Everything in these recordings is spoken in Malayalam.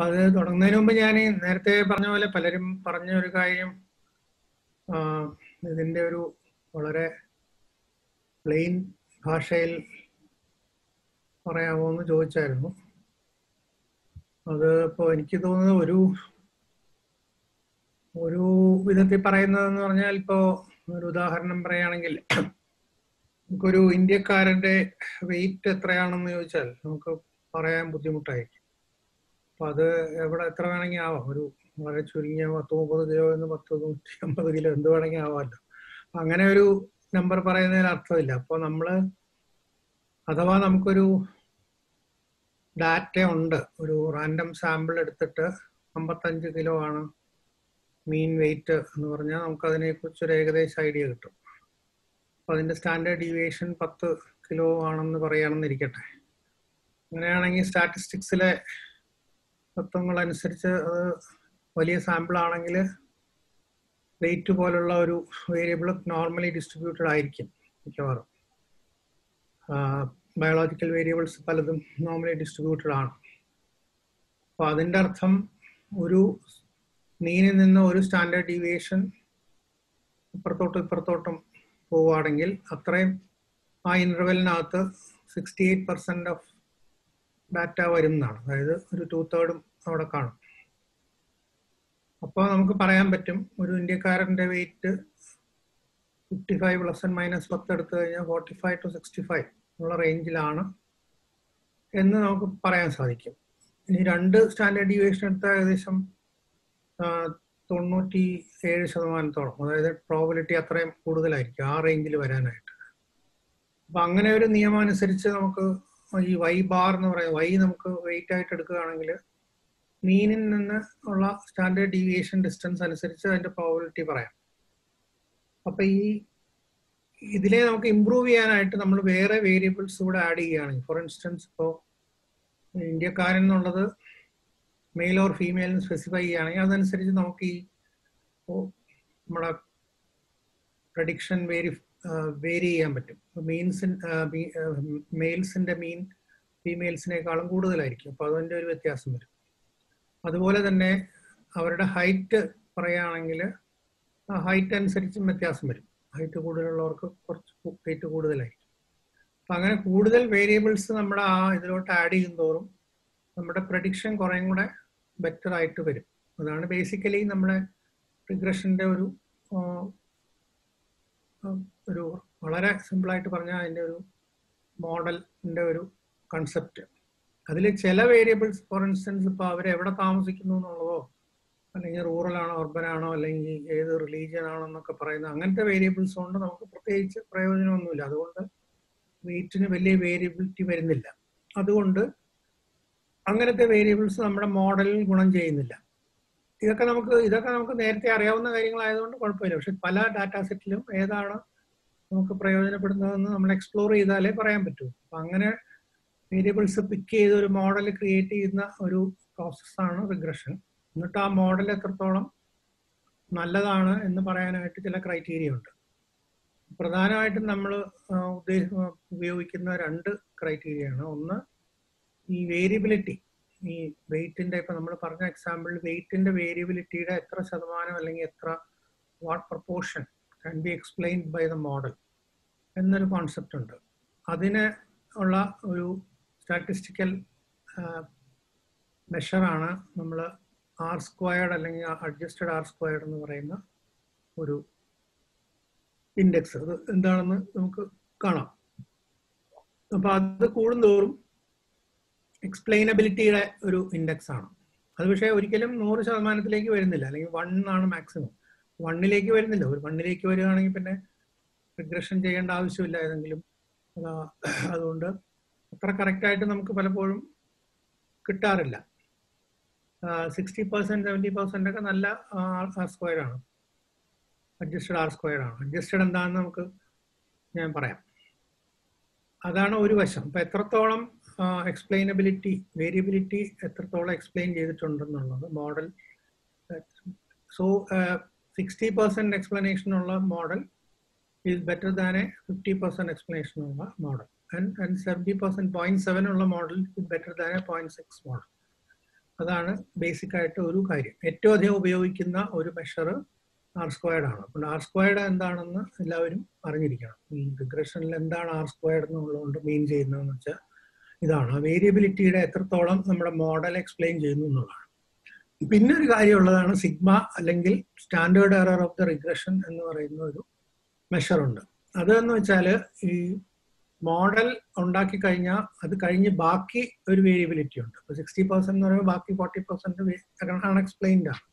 അത് തുടങ്ങുന്നതിന് മുമ്പ് ഞാൻ നേരത്തെ പറഞ്ഞ പോലെ പലരും പറഞ്ഞ ഒരു കാര്യം ഇതിൻ്റെ ഒരു വളരെ പ്ലെയിൻ ഭാഷയിൽ പറയാമോ എന്ന് ചോദിച്ചായിരുന്നു. അത് ഇപ്പോൾ എനിക്ക് തോന്നുന്നത് ഒരു വിധത്തിൽ പറയുന്നതെന്ന് പറഞ്ഞാൽ, ഇപ്പോൾ ഒരു ഉദാഹരണം പറയുകയാണെങ്കിൽ നമുക്കൊരു ഇന്ത്യക്കാരൻ്റെ വെയിറ്റ് എത്രയാണെന്ന് ചോദിച്ചാൽ നമുക്ക് പറയാൻ ബുദ്ധിമുട്ടായിരിക്കും. അപ്പം അത് എത്ര വേണമെങ്കിൽ ആവാം. ഒരു വളരെ ചുരുങ്ങിയ 10-30 കിലോ എന്ന് 150 കിലോ എന്ത് വേണമെങ്കിൽ ആവാമല്ലോ. അങ്ങനെ ഒരു നമ്പർ പറയുന്നതിന് അർത്ഥമില്ല. അപ്പോൾ അഥവാ നമുക്കൊരു ഡാറ്റ ഉണ്ട്, ഒരു റാൻഡം സാമ്പിൾ എടുത്തിട്ട് 55 കിലോ ആണ് മീൻ വെയിറ്റ് എന്ന് പറഞ്ഞാൽ നമുക്ക് അതിനെക്കുറിച്ചൊരു ഏകദേശ ഐഡിയ കിട്ടും. അപ്പോൾ അതിൻ്റെ സ്റ്റാൻഡേർഡ് ഡീവിയേഷൻ 10 കിലോ ആണെന്ന് പറയുകയാണെന്നിരിക്കട്ടെ. അങ്ങനെയാണെങ്കിൽ സ്റ്റാറ്റിസ്റ്റിക്സിലെ തത്വങ്ങളനുസരിച്ച് അത് വലിയ സാമ്പിൾ ആണെങ്കിൽ വെയിറ്റ് പോലുള്ള ഒരു വേരിയബിൾ നോർമലി ഡിസ്ട്രിബ്യൂട്ടഡ് ആയിരിക്കും മിക്കവാറും. ബയോളജിക്കൽ വേരിയബിൾസ് പലതും നോർമലി ഡിസ്ട്രിബ്യൂട്ടഡ് ആണ്. അപ്പോൾ അതിൻ്റെ അർത്ഥം ഒരു മീനിൽ നിന്ന് ഒരു സ്റ്റാൻഡേർഡ് ഡീവിയേഷൻ ഇപ്പുറത്തോട്ടും പോവുകയാണെങ്കിൽ അത്രയും ആ ഇൻ്റർവെലിനകത്ത് 68% ഓഫ് ഡാറ്റ വരും എന്നാണ്. അതായത് ഒരു 2/3 അവിടെ കാണും. അപ്പോൾ നമുക്ക് പറയാൻ പറ്റും ഒരു ഇന്ത്യക്കാരൻ്റെ വെയിറ്റ് 55 ± 10 എടുത്തു കഴിഞ്ഞാൽ 45 to 65 ഉള്ള റേഞ്ചിലാണ് എന്ന് നമുക്ക് പറയാൻ സാധിക്കും. ഇനി 2 സ്റ്റാൻഡേർഡ് ഡീവിയേഷൻ എടുത്താൽ ഏകദേശം 97%, അതായത് പ്രോബിലിറ്റി അത്രയും കൂടുതലായിരിക്കും ആ റേഞ്ചിൽ വരാനായിട്ട്. അപ്പം അങ്ങനെ ഒരു നിയമം അനുസരിച്ച് നമുക്ക് ഈ Y ബാർ എന്ന് പറയുന്നത്, Y നമുക്ക് വെയിറ്റ് ആയിട്ട് എടുക്കുകയാണെങ്കിൽ മീനിൽ നിന്ന് ഉള്ള സ്റ്റാൻഡേർഡ് ഡീവിയേഷൻ ഡിസ്റ്റൻസ് അനുസരിച്ച് അതിൻ്റെ പ്രോബിലിറ്റി പറയാം. അപ്പം ഇതിലെ നമുക്ക് ഇമ്പ്രൂവ് ചെയ്യാനായിട്ട് നമ്മൾ വേറെ വേരിയബിൾസ് കൂടെ ആഡ് ചെയ്യുകയാണെങ്കിൽ, ഫോർ ഇൻസ്റ്റൻസ് ഇപ്പോൾ ഇന്ത്യക്കാരൻ എന്നുള്ളത് മെയിൽ ഓർ ഫീമെയിൽ സ്പെസിഫൈ ചെയ്യുകയാണെങ്കിൽ അതനുസരിച്ച് നമുക്ക് നമ്മുടെ പ്രഡിക്ഷൻ വേരി ചെയ്യാൻ പറ്റും. മെയിൽസിൻ്റെ മീൻ ഫീമെയിൽസിനേക്കാളും കൂടുതലായിരിക്കും. അപ്പോൾ അതിൻ്റെ ഒരു വ്യത്യാസം വരും. അതുപോലെ തന്നെ അവരുടെ ഹൈറ്റ് പറയുകയാണെങ്കിൽ ആ ഹൈറ്റ് അനുസരിച്ചും വ്യത്യാസം വരും. ഹൈറ്റ് കൂടുതലുള്ളവർക്ക് കുറച്ച് വെയിറ്റ് കൂടുതലായിരിക്കും. അപ്പം അങ്ങനെ കൂടുതൽ വേരിയബിൾസ് നമ്മുടെ ഇതിലോട്ട് ആഡ് ചെയ്യുന്തോറും നമ്മുടെ പ്രഡിക്ഷൻ കുറേയും കൂടെ ബെറ്റർ ആയിട്ട് വരും. അതാണ് ബേസിക്കലി നമ്മുടെ റിഗ്രഷൻ്റെ ഒരു വളരെ സിമ്പിളായിട്ട് പറഞ്ഞാൽ അതിൻ്റെ ഒരു മോഡലിൻ്റെ ഒരു കൺസെപ്റ്റ്. അതിൽ ചില വേരിയബിൾസ്, ഫോർ ഇൻസ്റ്റൻസ് ഇപ്പോൾ അവരെവിടെ താമസിക്കുന്നു എന്നുള്ളതോ അല്ലെങ്കിൽ റൂറലാണോ അർബനാണോ അല്ലെങ്കിൽ ഏത് റിലീജിയൻ ആണോ എന്നൊക്കെ പറയുന്ന അങ്ങനത്തെ വേരിയബിൾസ് കൊണ്ട് നമുക്ക് പ്രത്യേകിച്ച് പ്രയോജനമൊന്നുമില്ല. അതുകൊണ്ട് വെയിറ്റിന് വലിയ വേരിയബിലിറ്റി വരുന്നില്ല. അതുകൊണ്ട് അങ്ങനത്തെ വേരിയബിൾസ് നമ്മുടെ മോഡലിൽ ഗുണം ചെയ്യുന്നില്ല. ഇതൊക്കെ നമുക്ക് നേരത്തെ അറിയാവുന്ന കാര്യങ്ങളായതുകൊണ്ട് കുഴപ്പമില്ല. പക്ഷെ പല ഡാറ്റാ സെറ്റിലും ഏതാണ് നമുക്ക് പ്രയോജനപ്പെടുന്നതെന്ന് നമ്മൾ എക്സ്പ്ലോർ ചെയ്താലേ പറയാൻ പറ്റൂ. അപ്പം അങ്ങനെ വേരിയബിൾസ് പിക്ക് ചെയ്ത് ഒരു മോഡൽ ക്രിയേറ്റ് ചെയ്യുന്ന ഒരു പ്രോസസ്സാണ് റിഗ്രഷൻ. എന്നിട്ട് ആ മോഡൽ എത്രത്തോളം നല്ലതാണ് എന്ന് പറയാനായിട്ട് ചില ക്രൈറ്റീരിയ ഉണ്ട്. പ്രധാനമായിട്ടും നമ്മൾ ഉപയോഗിക്കുന്ന 2 ക്രൈറ്റീരിയ ആണ്. ഒന്ന് ഈ വേരിയബിലിറ്റി, ഈ വെയിറ്റിൻ്റെ, ഇപ്പം നമ്മൾ പറഞ്ഞ എക്സാമ്പിൾ വെയിറ്റിൻ്റെ വേരിയബിലിറ്റിയുടെ എത്ര ശതമാനം അല്ലെങ്കിൽ what proportion can be explained by the model എന്നൊരു കോൺസെപ്റ്റ് ഉണ്ട്. അതിന് ഉള്ള ഒരു സ്റ്റാറ്റിസ്റ്റിക്കൽ മെഷറാണ് നമ്മൾ R² അല്ലെങ്കിൽ അഡ്ജസ്റ്റഡ് R² എന്ന് പറയുന്ന ഒരു ഇൻഡെക്സ്. അത് എന്താണെന്ന് നമുക്ക് കാണാം. അപ്പോൾ അത് കൂടുന്തോറും എക്സ്പ്ലെയിനബിലിറ്റിയുടെ ഒരു ഇൻഡെക്സ് ആണ് അത്. പക്ഷേ ഒരിക്കലും 100% വരുന്നില്ല, അല്ലെങ്കിൽ 1 ആണ് മാക്സിമം. 1 വരുന്നില്ല. ഒരു 1 വരികയാണെങ്കിൽ പിന്നെ റിഗ്രഷൻ ചെയ്യേണ്ട ആവശ്യമില്ല ഏതെങ്കിലും. അതുകൊണ്ട് അത്ര കറക്റ്റായിട്ട് നമുക്ക് പലപ്പോഴും കിട്ടാറില്ല. 60%, 70% ഒക്കെ നല്ല R² ആണ്, അഡ്ജസ്റ്റഡ് R² ആണ്. അഡ്ജസ്റ്റഡ് എന്താണെന്ന് നമുക്ക് ഞാൻ പറയാം. അതാണ് ഒരു വശം. അപ്പം എത്രത്തോളം എക്സ്പ്ലെയിനബിലിറ്റി, വേരിയബിലിറ്റി എത്രത്തോളം എക്സ്പ്ലെയിൻ ചെയ്തിട്ടുണ്ടെന്നുള്ളത് മോഡൽ. സോ 60% എക്സ്പ്ലനേഷൻ ഉള്ള model is better than A 50% explanation ഉള്ള മോഡൽ. ആൻഡ് 70%, 0.7 ഉള്ള model is better than A 0.6 model. അതാണ് ബേസിക് ആയിട്ട് ഒരു കാര്യം. ഏറ്റവും അധികം ഉപയോഗിക്കുന്ന ഒരു മെഷർ R² ആണ്. അപ്പോൾ R² എന്താണെന്ന് എല്ലാവരും അറിഞ്ഞിരിക്കണം. ഈ റിഗ്രഷനിൽ എന്താണ് R² എന്നുള്ളതുകൊണ്ട് മീൻ ചെയ്യുന്നതെന്ന് വെച്ചാൽ ഇതാണ്, ആ വേരിയബിലിറ്റിയുടെ എത്രത്തോളം നമ്മുടെ മോഡൽ എക്സ്പ്ലെയിൻ ചെയ്യുന്നു എന്നുള്ളതാണ്. പിന്നെ ഒരു കാര്യമുള്ളതാണ് സിഗ്മ, അല്ലെങ്കിൽ standard error of the regression എന്ന് പറയുന്ന ഒരു മെഷറുണ്ട്. അതെന്ന് വെച്ചാൽ ഈ മോഡൽ ഉണ്ടാക്കി കഴിഞ്ഞാൽ അത് കഴിഞ്ഞ് ബാക്കി ഒരു വേരിയബിലിറ്റി ഉണ്ട്. ഇപ്പോൾ 60% എന്ന് പറയുമ്പോൾ ബാക്കി 40% അൺഎക്സ്പ്ലെയിൻഡ് ആണ്.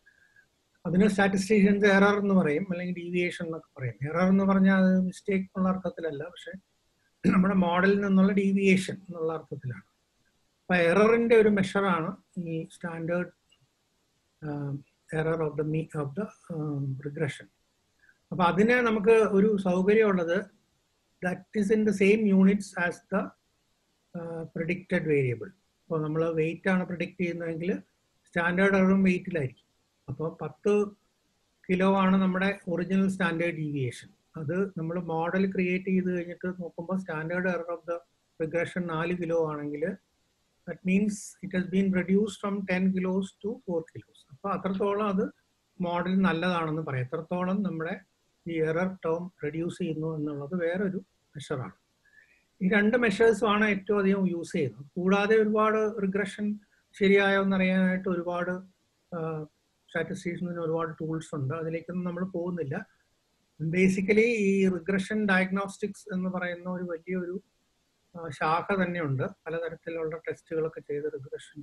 അതിന് സ്റ്റാറ്റിസ്റ്റീഷ്യൻസ് എറർ എന്ന് പറയും, അല്ലെങ്കിൽ ഡീവിയേഷൻ എന്നൊക്കെ പറയും. എറർ എന്ന് പറഞ്ഞാൽ അത് മിസ്റ്റേക്ക് എന്നുള്ള അർത്ഥത്തിലല്ല, പക്ഷെ നമ്മുടെ മോഡലിൽ നിന്നുള്ള ഡീവിയേഷൻ എന്നുള്ള അർത്ഥത്തിലാണ്. അപ്പൊ എററിന്റെ ഒരു മെഷറാണ് ഈ standard error of the regression. അപ്പൊ അതിന് നമുക്ക് ഒരു സൗകര്യമുള്ളത് that is in the same units as the predicted variable. അപ്പോൾ നമ്മൾ വെയിറ്റ് ആണ് പ്രിഡിക്റ്റ് ചെയ്യുന്നതെങ്കിൽ സ്റ്റാൻഡേർഡ് എററും വെയിറ്റിലായിരിക്കും. അപ്പോൾ 10 കിലോ ആണ് നമ്മുടെ ഒറിജിനൽ സ്റ്റാൻഡേർഡ് ഡീവിയേഷൻ. അത് നമ്മൾ മോഡൽ ക്രിയേറ്റ് ചെയ്ത് കഴിഞ്ഞിട്ട് നോക്കുമ്പോൾ standard error of the regression 4 kilo ആണെങ്കിൽ that means it has been reduced from 10 kilos to 4 kilos. അപ്പോൾ അത്രത്തോളം അത് മോഡൽ നല്ലതാണെന്ന് പറയാം. എത്രത്തോളം നമ്മുടെ ഈ എറർ ടേം റെഡ്യൂസ് ചെയ്യുന്നു എന്നുള്ളത് വേറൊരു മെഷറാണ്. ഈ രണ്ട് മെഷേഴ്സുമാണ് ഏറ്റവും അധികം യൂസ് ചെയ്യുന്നത്. കൂടാതെ ഒരുപാട് റിഗ്രഷൻ ശരിയായോ എന്നറിയാനായിട്ട് ഒരുപാട് സ്റ്റാറ്റിസ്റ്റീഷ്യൻസിന് ഒരുപാട് ടൂൾസ് ഉണ്ട്. അതിലേക്കൊന്നും നമ്മൾ പോകുന്നില്ല. ബേസിക്കലി ഈ റിഗ്രഷൻ ഡയഗ്നോസ്റ്റിക്സ് എന്ന് പറയുന്ന ഒരു വലിയൊരു ശാഖ തന്നെയുണ്ട്. പലതരത്തിലുള്ള ടെസ്റ്റുകളൊക്കെ ചെയ്ത് റിഗ്രഷൻ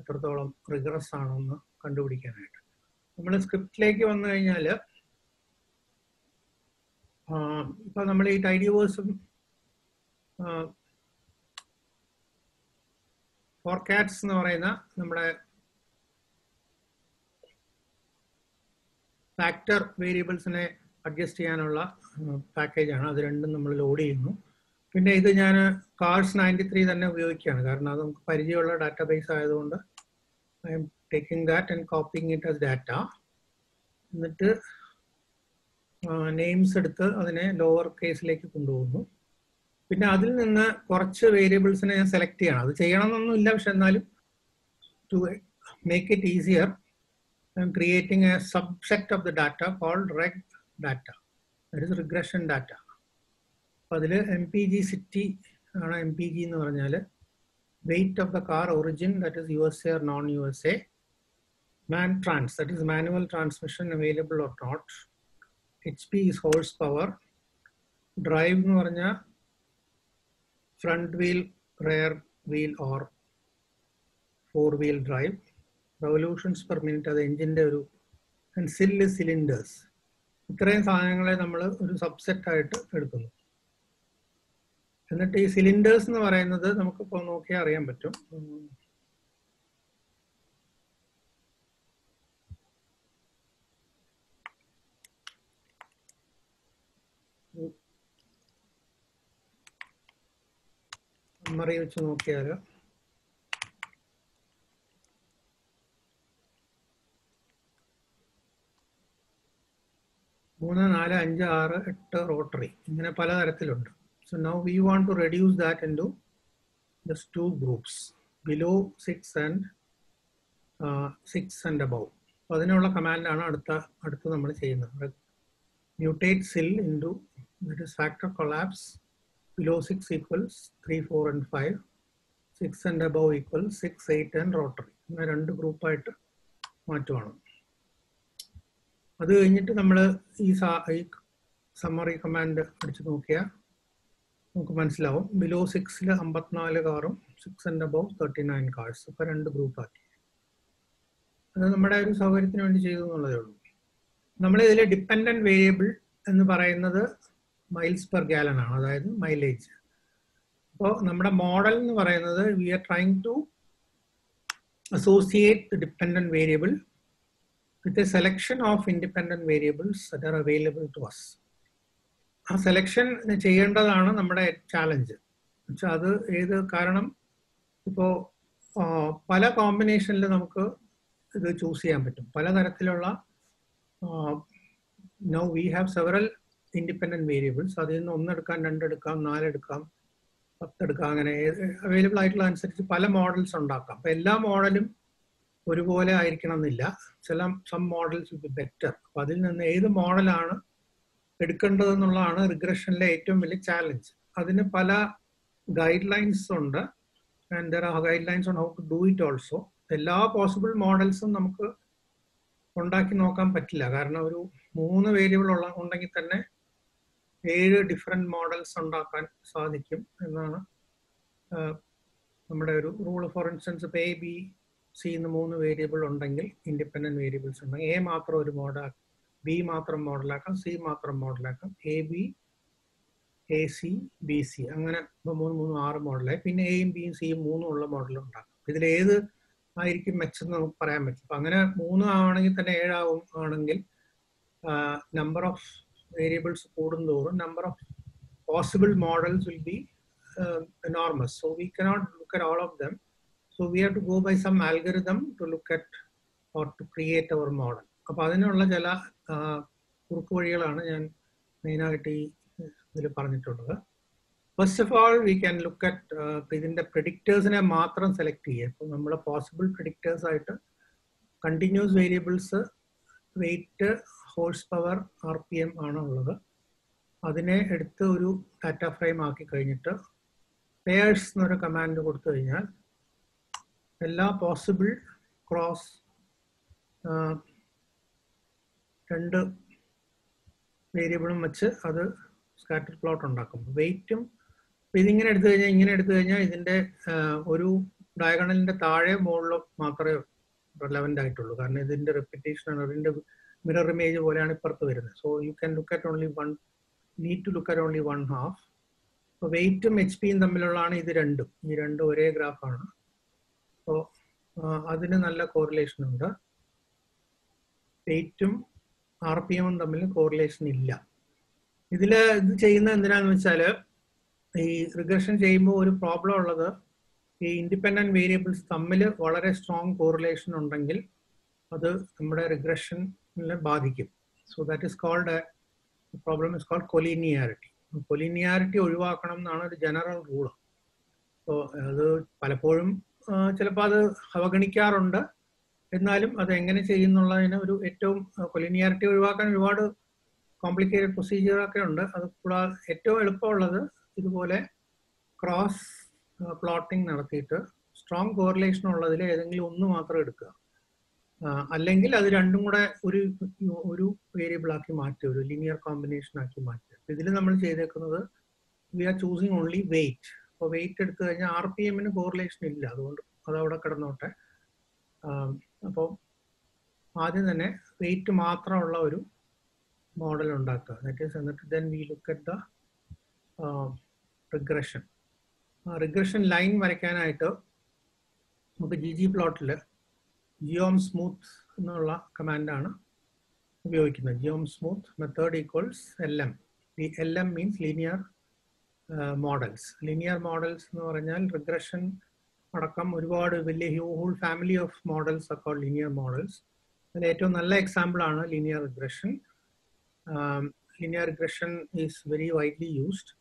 എത്രത്തോളം റിഗ്രസ് ആണെന്ന് കണ്ടുപിടിക്കാനായിട്ട്. നമ്മൾ സ്ക്രിപ്റ്റിലേക്ക് വന്നു കഴിഞ്ഞാൽ ഇപ്പൊ നമ്മൾ ഈ ടൈഡിവേഴ്സും ഫോർകാറ്റ്സ് എന്ന് പറയുന്ന നമ്മുടെ ഫാക്ടർ വേരിയബിൾസിനെ അഡ്ജസ്റ്റ് ചെയ്യാനുള്ള പാക്കേജാണ്. അത് രണ്ടും നമ്മൾ ലോഡ് ചെയ്യുന്നു. പിന്നെ ഇത് ഞാൻ കാർസ് 93 തന്നെ ഉപയോഗിക്കുകയാണ്, കാരണം അത് നമുക്ക് പരിചയമുള്ള ഡാറ്റാബേസ് ആയതുകൊണ്ട് I am taking that and coping it as data. എന്നിട്ട് നെയിംസ് എടുത്ത് അതിനെ ലോവർ കേസിലേക്ക് കൊണ്ടുപോകുന്നു. പിന്നെ അതിൽ നിന്ന് കുറച്ച് വേരിയബിൾസിനെ ഞാൻ സെലക്ട് ചെയ്യണം. അത് ചെയ്യണമെന്നൊന്നുമില്ല, പക്ഷെ എന്നാലും to make it easier I am creating a subset of the data called reg data, that is regression data. അപ്പം അതിൽ MPG സിറ്റി ആണ്. MPG എന്ന് പറഞ്ഞാൽ weight of the car origin, that is USA or non-USA. Man trans, that is manual transmission available or not. HP is horsepower. Drive എന്ന് പറഞ്ഞാൽ front wheel, rear wheel or 4-wheel drive. Revolutions per minute അത് എഞ്ചിൻ്റെ ഒരു, ആൻഡ് സിലിണ്ടേഴ്സ്. ഇത്രയും സാധനങ്ങളെ നമ്മൾ ഒരു സബ്സെറ്റ് ആയിട്ട് എടുക്കുന്നു. എന്നിട്ട് ഈ സിലിണ്ടേഴ്സ് എന്ന് പറയുന്നത് നമുക്കിപ്പോൾ നോക്കിയാൽ അറിയാൻ പറ്റും. മെമ്മറി വെച്ച് നോക്കിയാൽ 3, 4, 5, 6, 8 റോട്ടറി, ഇങ്ങനെ പലതരത്തിലുണ്ട്. So now we want to reduce that into just 2 groups, below 6 and above. അപ്പോൾ അതിനുള്ള കമാൻഡാണ് അടുത്ത് നമ്മൾ ചെയ്യുന്നത്. Mutate cell into, that is factor collapse, below 6 equals 3, 4 and 5, 6 and above equals 6, 8 and rotary. ഇങ്ങനെ 2 ഗ്രൂപ്പായിട്ട് മാറ്റുവാണ്. അത് കഴിഞ്ഞിട്ട് നമ്മൾ ഈ സമ്മറി കമാൻഡ് അടിച്ച് നോക്കിയാൽ നമുക്ക് മനസ്സിലാവും. ബിലോ 6ൽ 54 കാറും 6 and above 39 കാർസ്. അപ്പോൾ 2 ഗ്രൂപ്പാക്കി. അത് നമ്മുടെ ഒരു സൗകര്യത്തിന് വേണ്ടി ചെയ്തു എന്നുള്ളതേ ഉള്ളൂ. നമ്മൾ ഇതിൽ ഡിപ്പെൻഡന്റ് വേരിയബിൾ എന്ന് പറയുന്നത് മൈൽസ് പെർ ഗാലൻ ആണ്, അതായത് മൈലേജ്. അപ്പോൾ നമ്മുടെ മോഡൽ എന്ന് പറയുന്നത് we are trying to associate the dependent variable with a selection of independent variables that are available to us. ആ സെലക്ഷൻ ചെയ്യേണ്ടതാണ് നമ്മുടെ ചാലഞ്ച്. എന്നുവെച്ചാൽ അത് ഏത്, കാരണം ഇപ്പോൾ പല കോമ്പിനേഷനിൽ നമുക്ക് ഇത് ചൂസ് ചെയ്യാൻ പറ്റും. പലതരത്തിലുള്ള now we have several independent variables. അതിൽ നിന്ന് 1 എടുക്കാം, 2 എടുക്കാം, 4 എടുക്കാം, 10 എടുക്കാം. അങ്ങനെ അവൈലബിൾ ആയിട്ടുള്ള അനുസരിച്ച് പല മോഡൽസ് ഉണ്ടാക്കാം. അപ്പം എല്ലാ മോഡലും ഒരുപോലെ ആയിരിക്കണം എന്നില്ല. Some models will be better. അപ്പൊ അതിൽ നിന്ന് ഏത് മോഡലാണ് എടുക്കേണ്ടതെന്നുള്ളതാണ് റിഗ്രഷനിലെ ഏറ്റവും വലിയ ചാലഞ്ച്. അതിന് പല ഗൈഡ് ലൈൻസ് ഉണ്ട്. And there are guidelines on how to do it also. എല്ലാ പോസിബിൾ മോഡൽസും നമുക്ക് ഉണ്ടാക്കി നോക്കാൻ പറ്റില്ല. കാരണം ഒരു 3 വേരിയബിൾ ഉണ്ടെങ്കിൽ തന്നെ 7 ഡിഫറെന്റ് മോഡൽസ് ഉണ്ടാക്കാൻ സാധിക്കും എന്നാണ് നമ്മുടെ ഒരു റൂൾ. ഫോർ ഇൻസ്റ്റൻസ് ഇപ്പൊ എ ബി സി എന്ന് 3 വേരിയബിൾ ഉണ്ടെങ്കിൽ ഇൻഡിപെൻഡന്റ് വേരിയബിൾസ് ഉണ്ടെങ്കിൽ എ മാത്രം ഒരു മോഡൽ, ബി മാത്രം മോഡലാക്കാം, സി മാത്രം മോഡലാക്കാം, A B A C B C അങ്ങനെ 3 6 മോഡലായി. പിന്നെ എയും ബിയും സിയും 3 ഉള്ള മോഡൽ ഉണ്ടാക്കാം. ഇതിലേത് ആയിരിക്കും മെച്ചം നമുക്ക് പറയാൻ പറ്റും. അപ്പൊ അങ്ങനെ 3 ആണെങ്കിൽ തന്നെ 7 ആണെങ്കിൽ നമ്പർ ഓഫ് വേരിയബിൾസ് കൂടുന്തോറും number of possible models will B enormous. So we cannot look at all of them. So we have to go by some algorithm to look at or to create our model. അപ്പോൾ അതിനുള്ള ചില കുറുക്ക് വഴികളാണ് ഞാൻ മെയിനായിട്ട് ഈ ഇതിൽ പറഞ്ഞിട്ടുള്ളത്. First of all we can look at ഇതിൻ്റെ പ്രിഡിക്റ്റേഴ്സിനെ മാത്രം സെലക്ട് ചെയ്യുക. ഇപ്പോൾ നമ്മൾ പോസിബിൾ പ്രിഡിക്റ്റേഴ്സ് ആയിട്ട് continuous variables, weight, horsepower, RPM ആണ് ഉള്ളത്. അതിനെ എടുത്ത് ഒരു ഡാറ്റ ഫ്രെയിം ആക്കി കഴിഞ്ഞിട്ട് പേഴ്സ് എന്നൊരു കമാൻഡ് കൊടുത്തു കഴിഞ്ഞാൽ എല്ലാ പോസിബിൾ ക്രോസ് 2 വേരിയബിളും വെച്ച് അത് സ്കാറ്റർ പ്ലോട്ട് ഉണ്ടാക്കും. വെയിറ്റും ഇതിങ്ങനെ എടുത്തു കഴിഞ്ഞാൽ ഇതിൻ്റെ ഒരു ഡയഗണലിന്റെ താഴെ മുകളിലോ മാത്രമേ റെലവൻ്റ് ആയിട്ടുള്ളൂ. കാരണം ഇതിന്റെ റെപ്പിറ്റേഷൻ ആണ്, ഇതിന്റെ മിറർ ഇമേജ് പോലെയാണ് ഇപ്പുറത്ത് വരുന്നത്. So you can look at only one, need to look at only 1/2. അപ്പോൾ വെയിറ്റും HP-യും തമ്മിലുള്ളതാണ് ഇത് രണ്ടും. ഈ രണ്ടും ഒരേ ഗ്രാഫാണ്. അപ്പോൾ അതിന് നല്ല കോറിലേഷൻ ഉണ്ട്. വെയിറ്റും RPM-ഉം തമ്മിൽ കോറിലേഷൻ ഇല്ല. ഇത് ചെയ്യുന്നത് എന്തിനാന്ന് വെച്ചാൽ ഈ റിഗ്രഷൻ ചെയ്യുമ്പോൾ ഒരു പ്രോബ്ലം ഉള്ളത്, ഈ ഇൻഡിപെൻഡന്റ് വേരിയബിൾസ് തമ്മിൽ വളരെ സ്ട്രോങ് കോറിലേഷൻ ഉണ്ടെങ്കിൽ അത് നമ്മുടെ റിഗ്രഷനെ ബാധിക്കും. So that is called problem is called collinearity. Collinearity ഒഴിവാക്കണം എന്നാണ് ഒരു ജനറൽ റൂള്. അപ്പോൾ അത് പലപ്പോഴും ചിലപ്പോൾ അത് അവഗണിക്കാറുണ്ട്. എന്നാലും അത് എങ്ങനെ ചെയ്യുന്നുള്ളതിന് ഒരു ഏറ്റവും കൊലീനിയാരിറ്റി ഒഴിവാക്കാൻ ഒരുപാട് കോംപ്ലിക്കേറ്റഡ് പ്രൊസീജിയറൊക്കെ ഉണ്ട്. അത് കൂടാതെ ഏറ്റവും എളുപ്പമുള്ളത് ഇതുപോലെ ക്രോസ് പ്ലോട്ടിംഗ് നടത്തിയിട്ട് സ്ട്രോങ് കോറിലേഷൻ ഉള്ളതിൽ ഏതെങ്കിലും ഒന്ന് മാത്രം എടുക്കുക. അല്ലെങ്കിൽ അത് രണ്ടും കൂടെ ഒരു വേരിയബിൾ ആക്കി മാറ്റുക, ഒരു ലീനിയർ കോമ്പിനേഷൻ ആക്കി മാറ്റുക. ഇതിൽ നമ്മൾ ചെയ്തേക്കുന്നത് we are choosing only weight. അപ്പോൾ വെയിറ്റ് എടുത്തു കഴിഞ്ഞാൽ RPM-ന് കോറിലേഷൻ ഇല്ല, അതുകൊണ്ട് അതവിടെ കിടന്നോട്ടെ. അപ്പോൾ ആദ്യം തന്നെ വെയിറ്റ് മാത്രമുള്ള ഒരു മോഡൽ ഉണ്ടാക്കുക. ദാറ്റ് ഈസ് എന്നിട്ട് then we look at the regression. Regression line വരയ്ക്കാനായിട്ട് നമുക്ക് ggplotൽ geom smooth എന്നുള്ള കമാൻഡാണ് ഉപയോഗിക്കുന്നത്. geom smooth method equals LM. ഈ LM means linear models. Linear models എന്ന് പറഞ്ഞാൽ റിഗ്രഷൻ അടക്കം ഒരുപാട് വലിയ whole family of models are called linear models. അതിൽ ഏറ്റവും നല്ല എക്സാമ്പിൾ ആണ് linear regression. Linear regression is very widely used.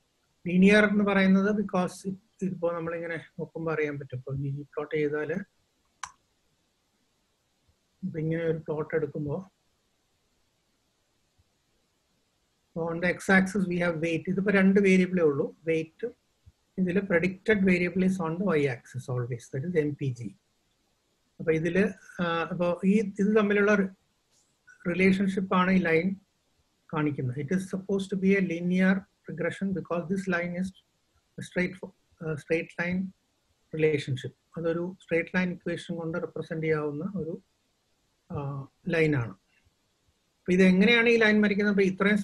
Linear എന്ന് പറയുന്നത് ബിക്കോസ് ഇതിപ്പോൾ നമ്മളിങ്ങനെ നോക്കുമ്പോൾ അറിയാൻ പറ്റും. ഇപ്പോൾ ggplot ചെയ്താൽ ഇങ്ങനെ ഒരു പ്ലോട്ട് എടുക്കുമ്പോൾ on the X axis we have weight. ഇതിപ്പോൾ 2 വേരിയബിളേ ഉള്ളൂ, വെയിറ്റ്. ഇതിൽ predicted variable is on the Y axis always, that is MPG. അപ്പോൾ ഇതിൽ അപ്പോൾ ഇത് തമ്മിലുള്ള റിലേഷൻഷിപ്പാണ് ഈ ലൈൻ കാണിക്കുന്നത്. It is suppose to be a linear regression because this line is straight line relationship. അതൊരു സ്ട്രേറ്റ് ലൈൻ ഇക്വേഷൻ കൊണ്ട് റെപ്രസെന്റ് ചെയ്യാവുന്ന ഒരു ലൈനാണ്. അപ്പൊ ഇത് എങ്ങനെയാണ് ഈ ലൈൻ വരയ്ക്കുന്നത്? അപ്പൊ ഇത്രയും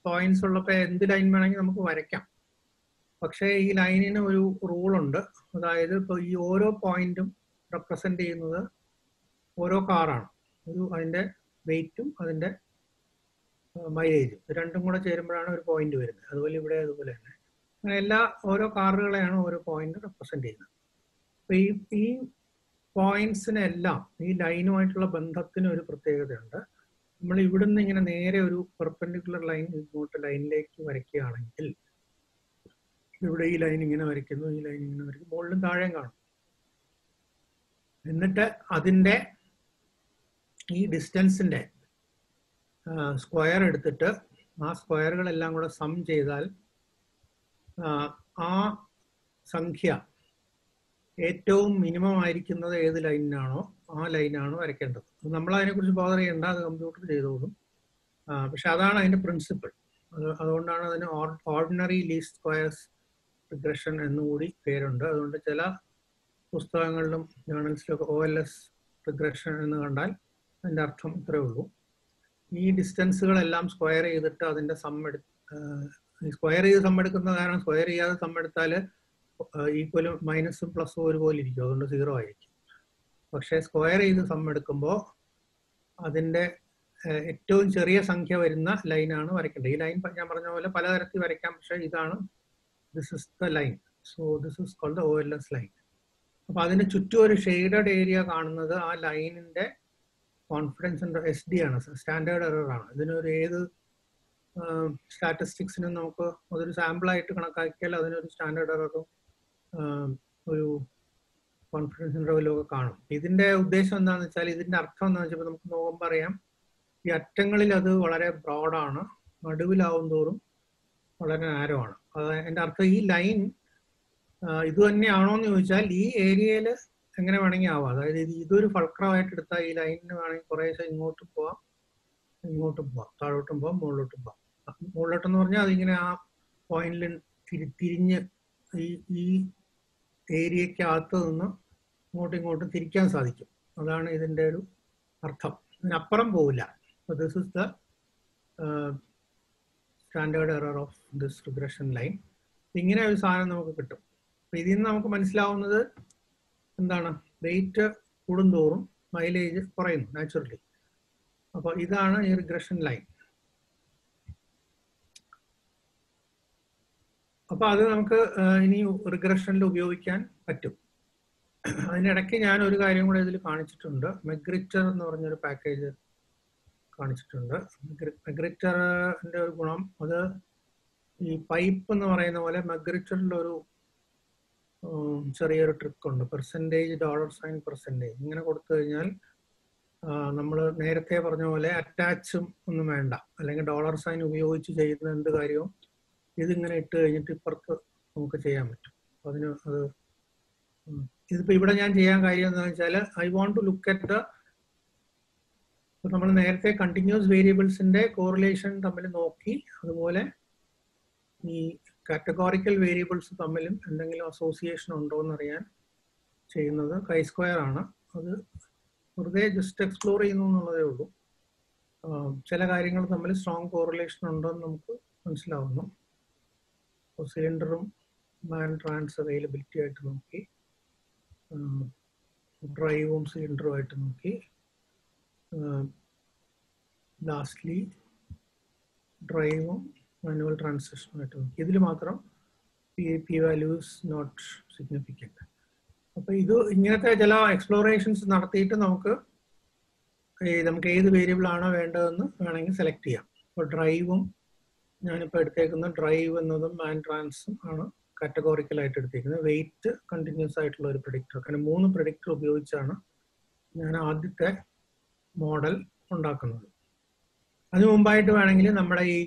പോയിന്റ്സ് ഉള്ളപ്പോൾ എന്ത് ലൈൻ വേണമെങ്കിൽ നമുക്ക് വരയ്ക്കാം. പക്ഷേ ഈ ലൈനിന് ഒരു റൂളുണ്ട്. അതായത് ഇപ്പോൾ ഈ ഓരോ പോയിന്റും റെപ്രസെന്റ് ചെയ്യുന്നത് ഓരോ കാറാണ്. അതിന്റെ വെയിറ്റും അതിന്റെ മൈലേജും രണ്ടും കൂടെ ചേരുമ്പോഴാണ് ഒരു പോയിന്റ് വരുന്നത്. അതുപോലെ ഇവിടെ അതുപോലെ തന്നെ അങ്ങനെ ഓരോ കാറുകളെയാണ് ഓരോ പോയിന്റ് റെപ്രസെന്റ് ചെയ്യുന്നത്. അപ്പൊ ഈ പോയിന്റ്സിനെല്ലാം ഈ ലൈനുമായിട്ടുള്ള ബന്ധത്തിന് ഒരു പ്രത്യേകതയുണ്ട്. നമ്മൾ ഇവിടുന്ന് ഇങ്ങനെ നേരെ ഒരു പെർപെൻഡിക്കുലർ ലൈൻ ഇങ്ങോട്ട് ലൈനിലേക്ക് വരയ്ക്കുകയാണെങ്കിൽ ഇവിടെ ഈ ലൈൻ ഇങ്ങനെ വരയ്ക്കുന്നു, ഈ ലൈൻ ഇങ്ങനെ വരയ്ക്കും, മുകളിലും താഴെയും കാണും. എന്നിട്ട് അതിൻ്റെ ഈ ഡിസ്റ്റൻസിൻ്റെ സ്ക്വയർ എടുത്തിട്ട് ആ സ്ക്വയറുകളെല്ലാം കൂടെ സം ചെയ്താൽ ആ സംഖ്യ ഏറ്റവും മിനിമം ആയിരിക്കുന്നത് ഏത് ലൈനിനാണോ ആ ലൈനാണ് വരയ്ക്കേണ്ടത്. നമ്മൾ അതിനെക്കുറിച്ച് ബോധർ ചെയ്യേണ്ട, അത് കമ്പ്യൂട്ടർ ചെയ്തോളും. പക്ഷെ അതാണ് അതിൻ്റെ പ്രിൻസിപ്പിൾ. അതുകൊണ്ടാണ് അതിന് ഓർഡിനറി ലീസ്റ്റ് സ്ക്വയർസ് റിഗ്രഷൻ എന്നുകൂടി പേരുണ്ട്. അതുകൊണ്ട് ചില പുസ്തകങ്ങളിലും ജേർണൽസിലൊക്കെ OLS റിഗ്രഷൻ എന്ന് കണ്ടാൽ അതിൻ്റെ അർത്ഥം ഇത്രയേ ഉള്ളൂ. ഈ ഡിസ്റ്റൻസുകളെല്ലാം സ്ക്വയർ ചെയ്തിട്ട് അതിൻ്റെ സ്ക്വയർ ചെയ്ത് സം എടുക്കുന്ന കാരണം സ്ക്വയർ ചെയ്യാതെ സം എടുത്താൽ ഈക്വലും മൈനസും പ്ലസും ഒരുപോലെ ഇരിക്കും, അതുകൊണ്ട് 0 ആയിരിക്കും. പക്ഷേ സ്ക്വയർ ചെയ്ത് സം എടുക്കുമ്പോൾ അതിൻ്റെ ഏറ്റവും ചെറിയ സംഖ്യ വരുന്ന ലൈനാണ് വരയ്ക്കേണ്ടത്. ഈ ലൈൻ ഞാൻ പറഞ്ഞ പോലെ പലതരത്തിൽ വരയ്ക്കാം, പക്ഷേ ഇതാണ് this is the line. So this is called the OLS line. അപ്പോൾ അതിന് ചുറ്റും ഒരു ഷെയ്ഡഡ് ഏരിയ കാണുന്നത് ആ ലൈനിൻ്റെ കോൺഫിഡൻസ് SD ആണ്, സ്റ്റാൻഡേർഡ് എറർ ആണ്. ഇതിനൊരു ഏത് സ്റ്റാറ്റിസ്റ്റിക്സിനും നമുക്ക് അതൊരു സാമ്പിളായിട്ട് കണക്കാക്കിയാൽ അതിനൊരു സ്റ്റാൻഡേർഡ് എററും ഒരു കോൺഫിഡൻസ് ഇൻ്റർവെലും ഒക്കെ കാണും. ഇതിൻ്റെ ഉദ്ദേശം എന്താണെന്ന് വെച്ചാൽ, ഇതിൻ്റെ അർത്ഥം എന്താണെന്ന് വെച്ചാൽ നമുക്ക് നോക്കുമ്പോൾ അറിയാം, ഈ അറ്റങ്ങളിൽ അത് വളരെ ബ്രോഡാണ്, നടുവിലാവും തോറും വളരെ നാരോ ആണ്. അതിൻ്റെ അർത്ഥം ഈ ലൈൻ ഇത് തന്നെയാണോ എന്ന് ചോദിച്ചാൽ ഈ ഏരിയയിൽ എങ്ങനെ വേണമെങ്കിൽ ആവാം. അതായത് ഇതൊരു ഫൾക്രമായിട്ട് എടുത്താൽ ഈ ലൈനിന് വേണമെങ്കിൽ കുറേശ്ശെ ഇങ്ങോട്ടും പോവാം, ഇങ്ങോട്ടും പോവാം, താഴോട്ടും പോവാം, മുകളിലോട്ടും പോവാം. മുകളിലോട്ടെന്ന് പറഞ്ഞാൽ അതിങ്ങനെ ആ പോയിന്റിൽ തിരിഞ്ഞ് ഈ ഏരിയക്കകത്ത് നിന്ന് ഇങ്ങോട്ടും ഇങ്ങോട്ടും തിരിക്കാൻ സാധിക്കും. അതാണ് ഇതിൻ്റെ ഒരു അർത്ഥം. ഇതിനപ്പുറം പോവില്ല. This is the standard error of this regression line. ഇങ്ങനെ ഒരു സാധനം നമുക്ക് കിട്ടും. അപ്പൊ ഇതിൽ നിന്ന് നമുക്ക് മനസ്സിലാവുന്നത് എന്താണ്? വെയിറ്റ് കൂടുന്തോറും മൈലേജ് കുറയുന്നു നാച്ചുറലി. അപ്പൊ ഇതാണ് ഈ റിഗ്രഷൻ ലൈൻ. അപ്പൊ അത് നമുക്ക് ഇനി റിഗ്രഷനിൽ ഉപയോഗിക്കാൻ പറ്റും. അതിനിടയ്ക്ക് ഞാൻ ഒരു കാര്യം കൂടെ ഇതിൽ കാണിച്ചിട്ടുണ്ട്. മെഗ്രിറ്റർ എന്ന് പറഞ്ഞൊരു പാക്കേജ് കാണിച്ചിട്ടുണ്ട്. മെഗ്രിറ്ററിന്റെ ഒരു ഗുണം, അത് ഈ പൈപ്പ് എന്ന് പറയുന്ന പോലെ മെഗ്രിറ്ററിലൊരു ചെറിയൊരു ട്രിക്ക് ഉണ്ട്. %, ഇങ്ങനെ കൊടുത്തു കഴിഞ്ഞാൽ നമ്മൾ നേരത്തെ പറഞ്ഞ പോലെ അറ്റാച്ചും ഒന്നും വേണ്ട, അല്ലെങ്കിൽ $സൈൻ ഉപയോഗിച്ച് ചെയ്യുന്ന എന്ത് കാര്യവും ഇതിങ്ങനെ ഇട്ട് കഴിഞ്ഞിട്ട് ഇപ്പുറത്ത് നമുക്ക് ചെയ്യാൻ പറ്റും. അതിന് അത് ഇതിപ്പോ ഇവിടെ ഞാൻ ചെയ്യാൻ കാര്യം എന്താണെന്ന് വെച്ചാൽ, I want to look at the, നമ്മൾ നേരത്തെ കണ്ടിന്യൂസ് വേരിയബിൾസിന്റെ കോറിലേഷൻ തമ്മിൽ നോക്കി, അതുപോലെ ഈ കാറ്റഗോറിക്കൽ വേരിയബിൾസ് തമ്മിലും എന്തെങ്കിലും അസോസിയേഷൻ ഉണ്ടോ എന്നറിയാൻ ചെയ്യുന്നത് chi-square ആണ്. അത് വെറുതെ ജസ്റ്റ് എക്സ്പ്ലോർ ചെയ്യുന്നു എന്നുള്ളതേ ഉള്ളൂ. ചില കാര്യങ്ങൾ തമ്മിൽ സ്ട്രോങ് കോറിലേഷൻ ഉണ്ടോ എന്ന് നമുക്ക് മനസ്സിലാവുന്നു. സിലിണ്ടറും മാൻ ട്രാൻസ് അവൈലബിലിറ്റി ആയിട്ട് നോക്കി, ഡ്രൈവും സിലിണ്ടറുമായിട്ട് നോക്കി, ലാസ്റ്റ്ലി ഡ്രൈവും മാനുവൽ ട്രാൻസാക്ഷനുമായിട്ട് നോക്കി. ഇതിൽ മാത്രം പി വാല്യൂസ് നോട്ട് സിഗ്നിഫിക്കൻറ്റ്. അപ്പൊ ഇത് ഇങ്ങനത്തെ ചില എക്സ്പ്ലോറേഷൻസ് നടത്തിയിട്ട് നമുക്ക് ഏത് വേരിയബിൾ ആണോ വേണ്ടതെന്ന് വേണമെങ്കിൽ സെലക്ട് ചെയ്യാം. ഇപ്പോൾ ഡ്രൈവും ഞാനിപ്പോൾ എടുത്തേക്കുന്ന ഡ്രൈവ് എന്നതും മാൻ ട്രാൻസും ആണ് കാറ്റഗോറിക്കലായിട്ട് എടുത്തേക്കുന്നത്. വെയിറ്റ് കണ്ടിന്യൂസ് ആയിട്ടുള്ള ഒരു പ്രഡിക്ടർ. അങ്ങനെ 3 പ്രഡിക്ടർ ഉപയോഗിച്ചാണ് ഞാൻ ആദ്യത്തെ മോഡൽ ഉണ്ടാക്കുന്നത്. അതിനു മുമ്പായിട്ട് വേണമെങ്കിൽ നമ്മുടെ ഈ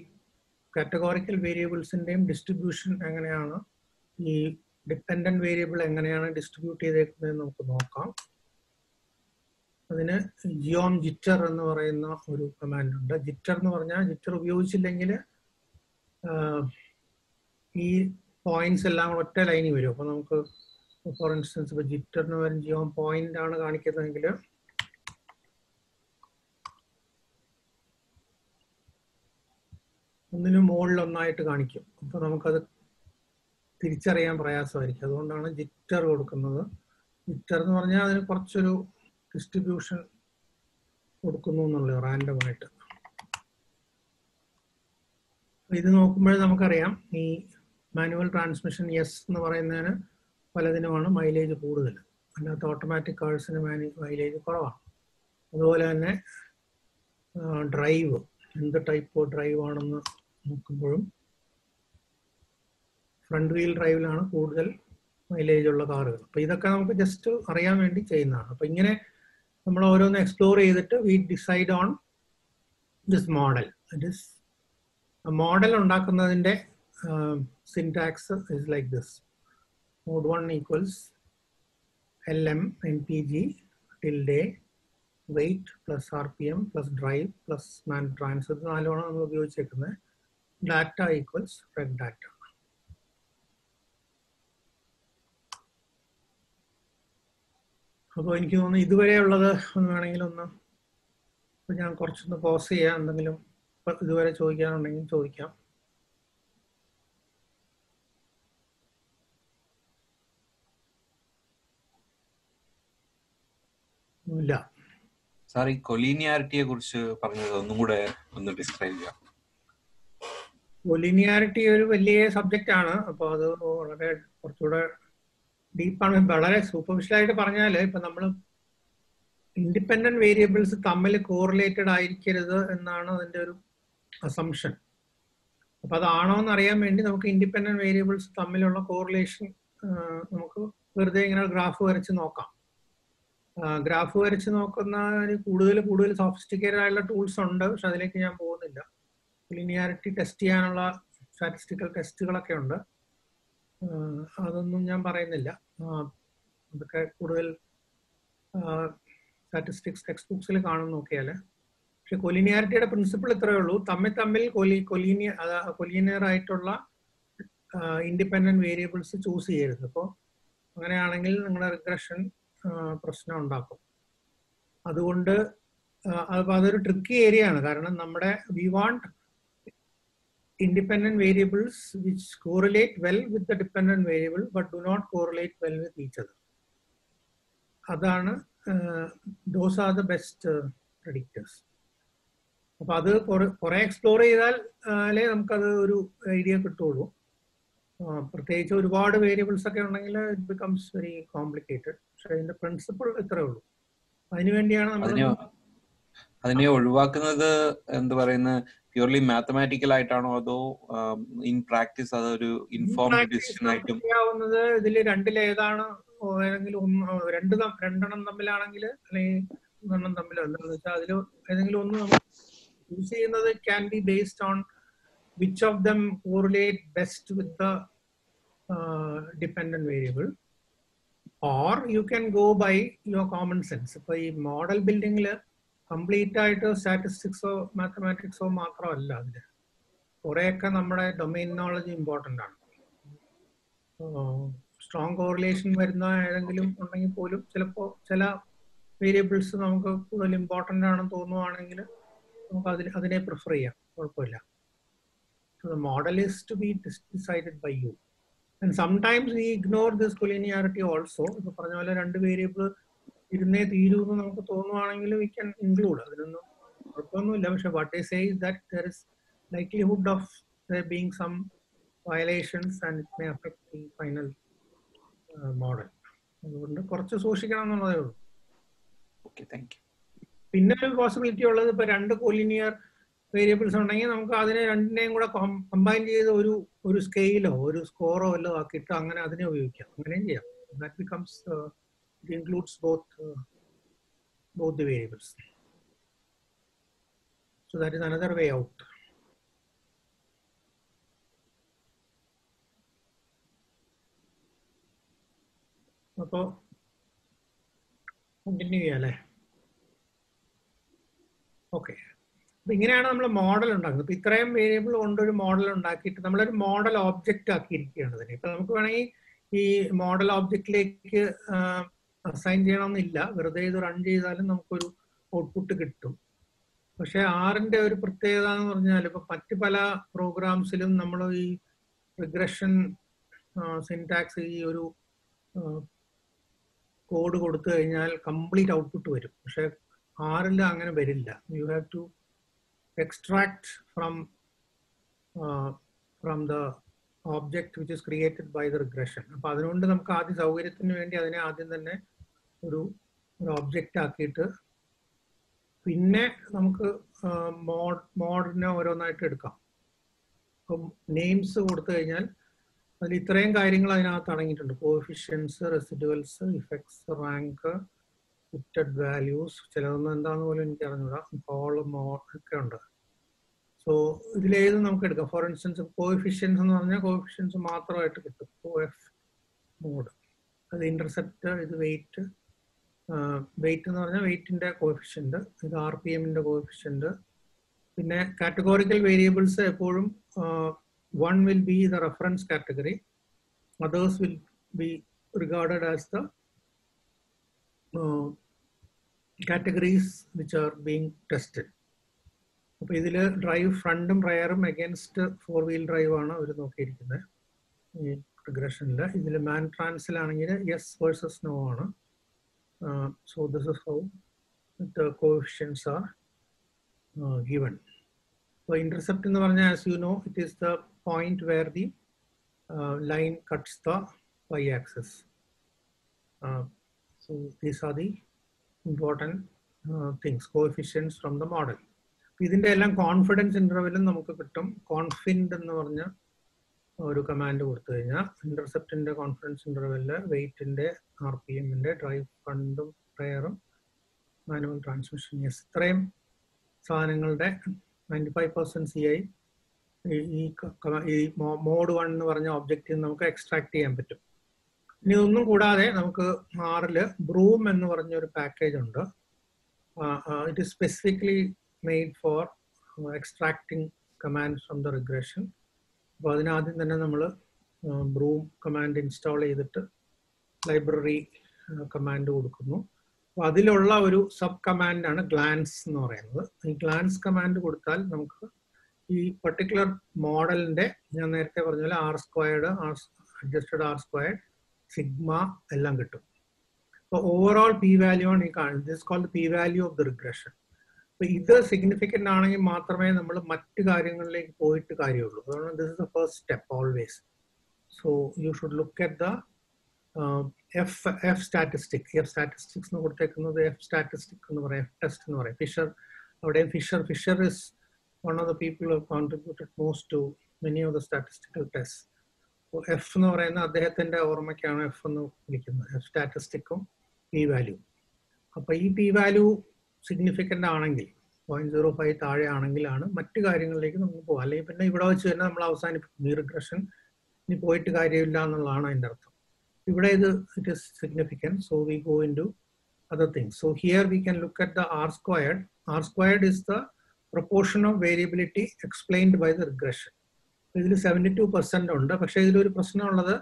കാറ്റഗോറിക്കൽ വേരിയബിൾസിൻ്റെയും ഡിസ്ട്രിബ്യൂഷൻ എങ്ങനെയാണ്, ഈ ഡിപ്പെൻഡന്റ് വേരിയബിൾ എങ്ങനെയാണ് ഡിസ്ട്രിബ്യൂട്ട് ചെയ്തേക്കുന്നത് നമുക്ക് നോക്കാം. അതിന് ജിയോം ജിറ്റർ എന്ന് പറയുന്ന ഒരു കമാൻഡ് ഉണ്ട്. ജിറ്റർ എന്ന് പറഞ്ഞാൽ, ജിറ്റർ ഉപയോഗിച്ചില്ലെങ്കിൽ ഈ പോയിന്റ്സ് എല്ലാം ഒറ്റ ലൈനിൽ വരും. അപ്പൊ നമുക്ക് ഫോർ ഇൻസ്റ്റൻസ് ഇപ്പൊ ജിറ്ററിന് വരും ജിയോം പോയിന്റ് ആണ് കാണിക്കുന്നതെങ്കിൽ ഒന്നിനും മുകളിൽ ഒന്നായിട്ട് കാണിക്കും. അപ്പൊ നമുക്കത് തിരിച്ചറിയാൻ പ്രയാസമായിരിക്കും. അതുകൊണ്ടാണ് ജിറ്റർ കൊടുക്കുന്നത്. ജിറ്റർ എന്ന് പറഞ്ഞാൽ അതിന് കുറച്ചൊരു ഡിസ്ട്രിബ്യൂഷൻ കൊടുക്കുന്നു എന്നുള്ളത്, റാൻഡമായിട്ട്. ഇത് നോക്കുമ്പോൾ നമുക്കറിയാം, ഈ മാനുവൽ ട്രാൻസ്മിഷൻ എന്ന് പറയുന്നതിന് പലതിനുമാണ് മൈലേജ് കൂടുതൽ, അല്ലാത്ത ഓട്ടോമാറ്റിക് കാഴ്സിന് മൈലേജ് കുറവാണ്. അതുപോലെ തന്നെ ഡ്രൈവ്, എന്ത് ടൈപ്പ് ഡ്രൈവ് ആണെന്ന് നോക്കുമ്പോഴും ഫ്രണ്ട് വീൽ ഡ്രൈവിലാണ് കൂടുതൽ മൈലേജ് ഉള്ള കാറുകൾ. അപ്പോൾ ഇതൊക്കെ നമുക്ക് ജസ്റ്റ് അറിയാൻ വേണ്ടി ചെയ്യുന്നതാണ്. അപ്പോൾ ഇങ്ങനെ നമ്മൾ ഓരോന്ന് എക്സ്പ്ലോർ ചെയ്തിട്ട് we decide on this model. It is model ഉണ്ടാക്കുന്നതിൻ്റെ syntax is like this. Mod 1 equals LM NPG tilde weight plus RPM plus drive plus man transit നാലുമാണ് നമ്മൾ ഉപയോഗിച്ചേക്കുന്നത്. Data equals reg data. അപ്പോൾ എനിക്ക് തോന്നുന്നു ഇതുവരെയുള്ളത് ഒന്ന് വേണമെങ്കിൽ ഒന്ന് ഞാൻ കുറച്ചൊന്ന് പോസ് ചെയ്യാം. എന്തെങ്കിലും ഇതുവരെ ചോദിക്കാനുണ്ടെങ്കിൽ ചോദിക്കാം. ഇല്ല സാർ, ഈ കൊലീനിയാരിറ്റിയെ കുറിച്ച് പറഞ്ഞത് ഒന്നും കൂടെ ഒന്ന് ഡിസ്ക്രൈബ് ചെയ്യാം. കൊലീനിയാരിറ്റി ഒരു വലിയ സബ്ജക്റ്റ് ആണ്. അപ്പോൾ അത് വളരെ കുറച്ചുകൂടെ ഡീപ്പാണ്. വളരെ സൂപ്പർഫിഷ്യലായിട്ട് പറഞ്ഞാൽ ഇപ്പം നമ്മൾ ഇൻഡിപെൻഡന്റ് വേരിയബിൾസ് തമ്മിൽ കോറിലേറ്റഡ് ആയിരിക്കരുത് എന്നാണ് അതിൻ്റെ ഒരു അസംഷൻ. അപ്പം അതാണോ എന്ന് അറിയാൻ വേണ്ടി നമുക്ക് ഇൻഡിപെൻഡന്റ് വേരിയബിൾസ് തമ്മിലുള്ള കോറിലേഷൻ നമുക്ക് വെറുതെ ഇങ്ങനെ ഗ്രാഫ് വരച്ച് നോക്കാം. ഗ്രാഫ് വരച്ച് നോക്കുന്ന കൂടുതൽ സോഫിസ്റ്റിക്കേറ്റഡ് ആയിട്ടുള്ള ടൂൾസ് ഉണ്ട്. പക്ഷെ അതിലേക്ക് ഞാൻ പോകുന്നില്ല. ലിനിയാരിറ്റി ടെസ്റ്റ് ചെയ്യാനുള്ള സ്റ്റാറ്റിസ്റ്റിക്കൽ ടെസ്റ്റുകളൊക്കെ ഉണ്ട്. അതൊന്നും ഞാൻ പറയുന്നില്ല. അതൊക്കെ കൂടുതൽ സ്റ്റാറ്റിസ്റ്റിക്സ് ടെക്സ്റ്റ് ബുക്സിൽ കാണും നോക്കിയാൽ. പക്ഷെ കൊലീനിയാരിറ്റിയുടെ പ്രിൻസിപ്പിൾ ഇത്രയേ ഉള്ളൂ. തമ്മിൽ കൊലീനിയർ ആയിട്ടുള്ള ഇൻഡിപെൻഡന്റ് വേരിയബിൾസ് ചൂസ് ചെയ്യരുത്. അപ്പോൾ അങ്ങനെയാണെങ്കിൽ നിങ്ങളുടെ റിഗ്രഷൻ പ്രശ്നം ഉണ്ടാക്കും. അതുകൊണ്ട് അതൊരു ട്രിക്കി ഏരിയ ആണ്. കാരണം നമ്മുടെ we want independent variables which correlate well with the dependent variable but do not correlate well with each other. അതാണ് those are the best predictors. അപ്പൊ അത് കുറെ എക്സ്പ്ലോർ ചെയ്താലേ നമുക്കത് ഒരു ഐഡിയ കിട്ടുള്ളൂ. പ്രത്യേകിച്ച് ഒരുപാട് വേരിയബിൾസ് ഒക്കെ ഉണ്ടെങ്കിൽ ഇറ്റ് ബിക്കംസ് വെരി കോംപ്ലിക്കേറ്റഡ്. പക്ഷെ അതിന്റെ പ്രിൻസിപ്പിൾ ഇത്രേ ഉള്ളൂ. അതിനുവേണ്ടിയാണ് നമ്മൾ അതിനെ ഒഴിവാക്കുന്നത്. എന്ത് പറയുന്ന പ്യൂർലി മാത്തമാറ്റിക്കൽ ആയിട്ടാണോ അതോ ഇൻ പ്രാക്ടീസ് അതൊരു ഇൻഫോംഡ് ഡിസിഷൻ ആയിട്ടും ചെയ്യാവുന്നത്? ഇതിൽ രണ്ടിലേതാണ് ഏതെങ്കിലും രണ്ടെണ്ണം തമ്മിലാണെങ്കിൽ അല്ലെങ്കിൽ ഒന്നെണ്ണം തമ്മിലോ എന്താണെന്ന് വെച്ചാൽ അതിൽ ഏതെങ്കിലും ഒന്ന് നമുക്ക് യൂസ് ചെയ്യുന്നത് can be based on which of them correlate best with the dependent variable, or you can go by your common sense. ഇപ്പൊ ഈ മോഡൽ ബിൽഡിങ്ങിൽ കംപ്ലീറ്റ് ആയിട്ട് സ്റ്റാറ്റിസ്റ്റിക്സോ മാത്തമാറ്റിക്സോ മാത്രമല്ല. അതിൽ കുറേയൊക്കെ നമ്മുടെ ഡൊമൈൻ നോളജ് ഇമ്പോർട്ടൻ്റ് ആണ്. സ്ട്രോങ് കോറിലേഷൻ വരുന്ന ഏതെങ്കിലും ഉണ്ടെങ്കിൽ പോലും ചിലപ്പോൾ ചില വേരിയബിൾസ് നമുക്ക് കൂടുതൽ ഇമ്പോർട്ടൻ്റ് ആണെന്ന് തോന്നുവാണെങ്കിൽ നമുക്ക് അതിനെ പ്രിഫർ ചെയ്യാം, കുഴപ്പമില്ല. So the model is to be decided by you. And sometimes we ignore this collinearity also. ഇപ്പൊ പറഞ്ഞ പോലെ രണ്ട് വേരിയബിൾ ഇരുന്നേ തീരൂ എന്ന് നമുക്ക് തോന്നുവാണെങ്കിൽ we can include. അതിനൊന്നും കുഴപ്പമൊന്നുമില്ല. പക്ഷെ what they say is that there is likelihood of there being some violations and it may affect the final model. അതുകൊണ്ട് കുറച്ച് സൂക്ഷിക്കണം എന്നുള്ളതേ ഉള്ളൂ. Okay, thank you. പിന്നെ ഒരു പോസിബിലിറ്റി ഉള്ളത് ഇപ്പൊ രണ്ട് കൊലിനിയർ വേരിയബിൾസ് ഉണ്ടെങ്കിൽ നമുക്ക് അതിനെ രണ്ടിനെയും കൂടെ കമ്പൈൻ ചെയ്ത് ഒരു സ്കെയിലോ ഒരു സ്കോറോ വല്ലോ ആക്കിയിട്ട് അങ്ങനെ അതിനെ ഉപയോഗിക്കാം. അങ്ങനെയും ചെയ്യാം. That becomes it includes both the variables. So that is another way out. അപ്പോൾ കണ്ടിന്യൂ ചെയ്യാം അല്ലേ? ഓക്കെ, അപ്പൊ ഇങ്ങനെയാണ് നമ്മൾ മോഡൽ ഉണ്ടാക്കുന്നത്. ഇപ്പൊ ഇത്രയും വേരിയബിൾ കൊണ്ടൊരു മോഡൽ ഉണ്ടാക്കിയിട്ട് നമ്മളൊരു മോഡൽ ഓബ്ജക്റ്റ് ആക്കിയിരിക്കുകയാണ് അതിനെ. ഇപ്പൊ നമുക്ക് വേണമെങ്കിൽ ഈ മോഡൽ ഓബ്ജക്റ്റിലേക്ക് അസൈൻ ചെയ്യണമെന്നില്ല. വെറുതെ ഇത് റൺ ചെയ്താലും നമുക്കൊരു ഔട്ട്പുട്ട് കിട്ടും. പക്ഷെ ആറിന്റെ ഒരു പ്രത്യേകത എന്ന് പറഞ്ഞാൽ ഇപ്പൊ മറ്റ് പല പ്രോഗ്രാംസിലും നമ്മൾ ഈ റിഗ്രഷൻ സിൻടാക്സ് ഈ ഒരു കോഡ് കൊടുത്തു കഴിഞ്ഞാൽ കംപ്ലീറ്റ് ഔട്ട്പുട്ട് വരും. പക്ഷെ ആറിൽ അങ്ങനെ വരില്ല. You have to extract from the object which is created by the regression. അപ്പോൾ അതുകൊണ്ട് നമുക്ക് ആദ്യം സൗകര്യത്തിന് വേണ്ടി അതിനെ ആദ്യം തന്നെ ഒരു ഒബ്ജക്റ്റ് ആക്കിയിട്ട് പിന്നെ നമുക്ക് മോഡിനെ ഓരോന്നായിട്ട് എടുക്കാം. അപ്പം നെയിംസ് കൊടുത്തു കഴിഞ്ഞാൽ അതിൽ ഇത്രയും കാര്യങ്ങൾ അതിനകത്ത് അടങ്ങിയിട്ടുണ്ട്. Coefficients, residuals, effects, rank, fitted values, ചിലതൊന്നും എന്താന്ന് പോലും എനിക്ക് അറിഞ്ഞൂടാ, കോളം ഒക്കെ ഉണ്ട്. സോ ഇതിലേത് നമുക്ക് എടുക്കാം. ഫോർ ഇൻസ്റ്റൻസ് കോഎഫിഷ്യൻസ് എന്ന് പറഞ്ഞാൽ കോഎഫിഷ്യൻസ് മാത്രമായിട്ട് കിട്ടും. OF മോഡ്, അത് ഇന്റർസെപ്റ്റ്, ഇത് വെയിറ്റ്. വെയിറ്റ് എന്ന് പറഞ്ഞാൽ വെയിറ്റിന്റെ കോഎഫിഷ്യന്റ്, ഇത് RPM-ന്റെ കോഎഫിഷ്യന്റ്. പിന്നെ കാറ്റഗോറിക്കൽ വേരിയബിൾസ് എപ്പോഴും one will be the reference category, others will be regarded as the categories which are being tested. അപ്പോൾ ഇതിൽ ഡ്രൈവ് ഫ്രണ്ടും റയറും അഗേൻസ്റ്റ് 4-wheel ഡ്രൈവ് ആണ് അവർ നോക്കിയിരിക്കുന്നത് ഈ റിഗ്രഷനിൽ. ഇതിൽ മാൻ ട്രാൻസിലാണെങ്കിൽ യെസ് വേഴ്സസ് നോ ആണ്. So this is how the coefficients are given. അപ്പോൾ ഇന്റർസെപ്റ്റ് എന്ന് പറഞ്ഞാൽ as you know it is the point where the line cuts the y-axis. So these are the important things, coefficients from the model. ഇതിന്റെ എല്ലാം കോൺഫിഡൻസ് ഇന്റർവെല്ലും നമുക്ക് കിട്ടും. കോൺഫിൻഡ് എന്ന് പറഞ്ഞ ഒരു കമാൻഡ് കൊടുത്തു കഴിഞ്ഞാൽ ഇന്റർസെപ്റ്റിന്റെ കോൺഫിഡൻസ് ഇന്റർവെല്ല്, വെയിറ്റിന്റെ, RPM-ന്റെ, ഡ്രൈവ് ഫ്രണ്ടും റയറും, മാനുവൽ ട്രാൻസ്മിഷൻ, യെസ്, ഇത്രയും സാധനങ്ങളുടെ 95% CI ഈ മോഡ് 1 എന്ന് പറഞ്ഞ ഒബ്ജക്റ്റീവ് നമുക്ക് എക്സ്ട്രാക്ട് ചെയ്യാൻ പറ്റും. ഇനി ഒന്നും കൂടാതെ നമുക്ക് R-ല് ബ്രൂം എന്ന് പറഞ്ഞ ഒരു പാക്കേജ് ഉണ്ട്. It is specifically made for extracting commands from the regression. അപ്പോൾ അതിനാദ്യം തന്നെ നമ്മൾ ബ്രൂം കമാൻഡ് ഇൻസ്റ്റാൾ ചെയ്തിട്ട് ലൈബ്രറി കമാൻഡ് കൊടുക്കുന്നു. അപ്പോൾ അതിലുള്ള ഒരു സബ് കമാൻഡാണ് ഗ്ലാൻസ് എന്ന് പറയുന്നത്. ഈ ഗ്ലാൻസ് കമാൻഡ് കൊടുത്താൽ നമുക്ക് ഈ പർട്ടിക്കുലർ മോഡലിന്റെ, ഞാൻ നേരത്തെ പറഞ്ഞ പോലെ R², അഡ്ജസ്റ്റഡ് R², സിഗ്മ എല്ലാം കിട്ടും. അപ്പോൾ ഓവറോൾ പി വാല്യൂ ആണ് ഈ കാണുന്നത്. This called P value of the regression. അപ്പോൾ ഇത് സിഗ്നിഫിക്കൻ്റ് ആണെങ്കിൽ മാത്രമേ നമ്മൾ മറ്റു കാര്യങ്ങളിലേക്ക് പോയിട്ട് കാര്യമുള്ളൂ. അതുകൊണ്ട് this is the first step always. So you should look at the F statistic. F statistics എന്ന് കൊടുത്തേക്കുന്നത് എഫ് സ്റ്റാറ്റിസ്റ്റിക് എന്ന് പറയാം, എഫ് ടെസ്റ്റ് എന്ന് പറയാം. ഫിഷർ, അവിടെയും Fisher is one of the people who have contributed most to many of the statistical tests. So F എന്ന് പറയുന്ന അദ്ദേഹത്തിന്റെ ഓർമ്മയ്ക്കാണ് F എന്ന് വിളിക്കുന്നത്. F സ്റ്റാറ്റിസ്റ്റിക്കും പി വാല്യൂ. അപ്പൊ ഈ പി വാല്യൂ സിഗ്നിഫിക്കൻ്റ് ആണെങ്കിൽ 0.05 താഴെ ആണെങ്കിലാണ് മറ്റു കാര്യങ്ങളിലേക്ക് നമുക്ക് പോകാം. അല്ലെങ്കിൽ പിന്നെ ഇവിടെ വെച്ച് തന്നെ നമ്മൾ അവസാനിപ്പിക്കും. ഈ റിഗ്രഷൻ ഇനി പോയിട്ട് കാര്യമില്ല എന്നുള്ളതാണ് അതിൻ്റെ അർത്ഥം. ഇവിടെ ഇത് it is significant. So we go into other things. So here we can look at the R². R² is the proportion of variability explained by the regression. ഇതിൽ 72% ഉണ്ട്. പക്ഷേ ഇതിലൊരു പ്രശ്നമുള്ളത്,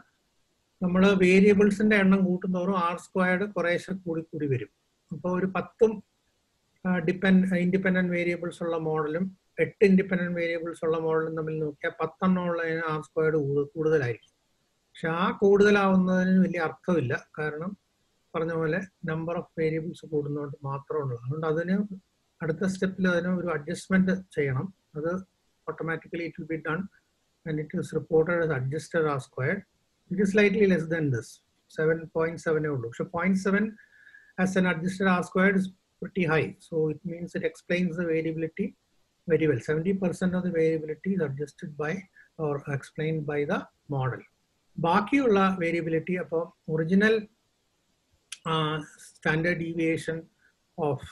നമ്മൾ വേരിയബിൾസിന്റെ എണ്ണം കൂട്ടുന്നതോറും R² കുറേശ്ശെ കൂടി വരും. അപ്പോൾ ഒരു 10 ഇൻഡിപെൻഡന്റ് വേരിയബിൾസ് ഉള്ള മോഡലും 8 ഇൻഡിപെൻഡന്റ് വേരിയബിൾസ് ഉള്ള മോഡലും തമ്മിൽ നോക്കിയാൽ 10 ഉള്ളതിന് R² കൂടുതലായിരിക്കും. പക്ഷെ ആ കൂടുതലാവുന്നതിന് വലിയ അർത്ഥമില്ല. കാരണം പറഞ്ഞ പോലെ നമ്പർ ഓഫ് വേരിയബിൾസ് കൂടുന്നതുകൊണ്ട് മാത്രമുള്ളൂ. അതുകൊണ്ട് അതിന് അടുത്ത സ്റ്റെപ്പിൽ അതിന് ഒരു അഡ്ജസ്റ്റ്മെന്റ് ചെയ്യണം. അത് automatically it will be done and it is reported as adjusted R². It is slightly less than this, 7.7 ഉള്ളൂ. പക്ഷെ 0.7 as an adjusted R² is pretty high. So it means it explains the variability very well. 70% of the variability is adjusted by or explained by the model. ബാക്കിയുള്ള വേരിയബിലിറ്റി അപ്പോൾ ഒറിജിനൽ സ്റ്റാൻഡേർഡ് ഡീവിയേഷൻ ഓഫ്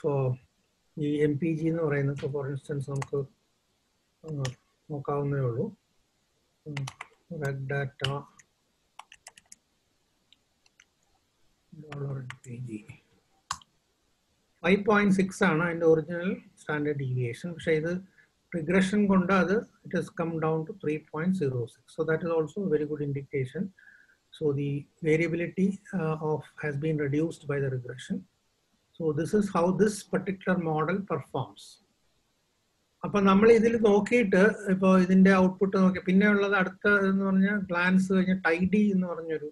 ഈ MPG എന്ന് പറയുന്നത് ഫോർ ഇൻസ്റ്റൻസ് നമുക്ക് നോക്കാവുന്നേ ഉള്ളൂ. റെഡ് ഡാറ്റ $MPG 5.6 ആണ് അതിൻ്റെ ഒറിജിനൽ സ്റ്റാൻഡേർഡ് ഡീവിയേഷൻ. പക്ഷേ ഇത് റിഗ്രഷൻ കൊണ്ട് അത് it has come down to 3.06. So that is also very good indication. So the variability has been reduced by the regression. So this is how this particular model performs. അപ്പൊ നമ്മൾ ഇതിൽ നോക്കിയിട്ട് ഇപ്പോൾ ഇതിന്റെ ഔട്ട്പുട്ട് നോക്കി പിന്നെ ഉള്ളത് അടുത്ത എന്ന് പറഞ്ഞാൽ ഗ്ലാൻസ് കഴിഞ്ഞ ടൈഡി എന്ന് പറഞ്ഞൊരു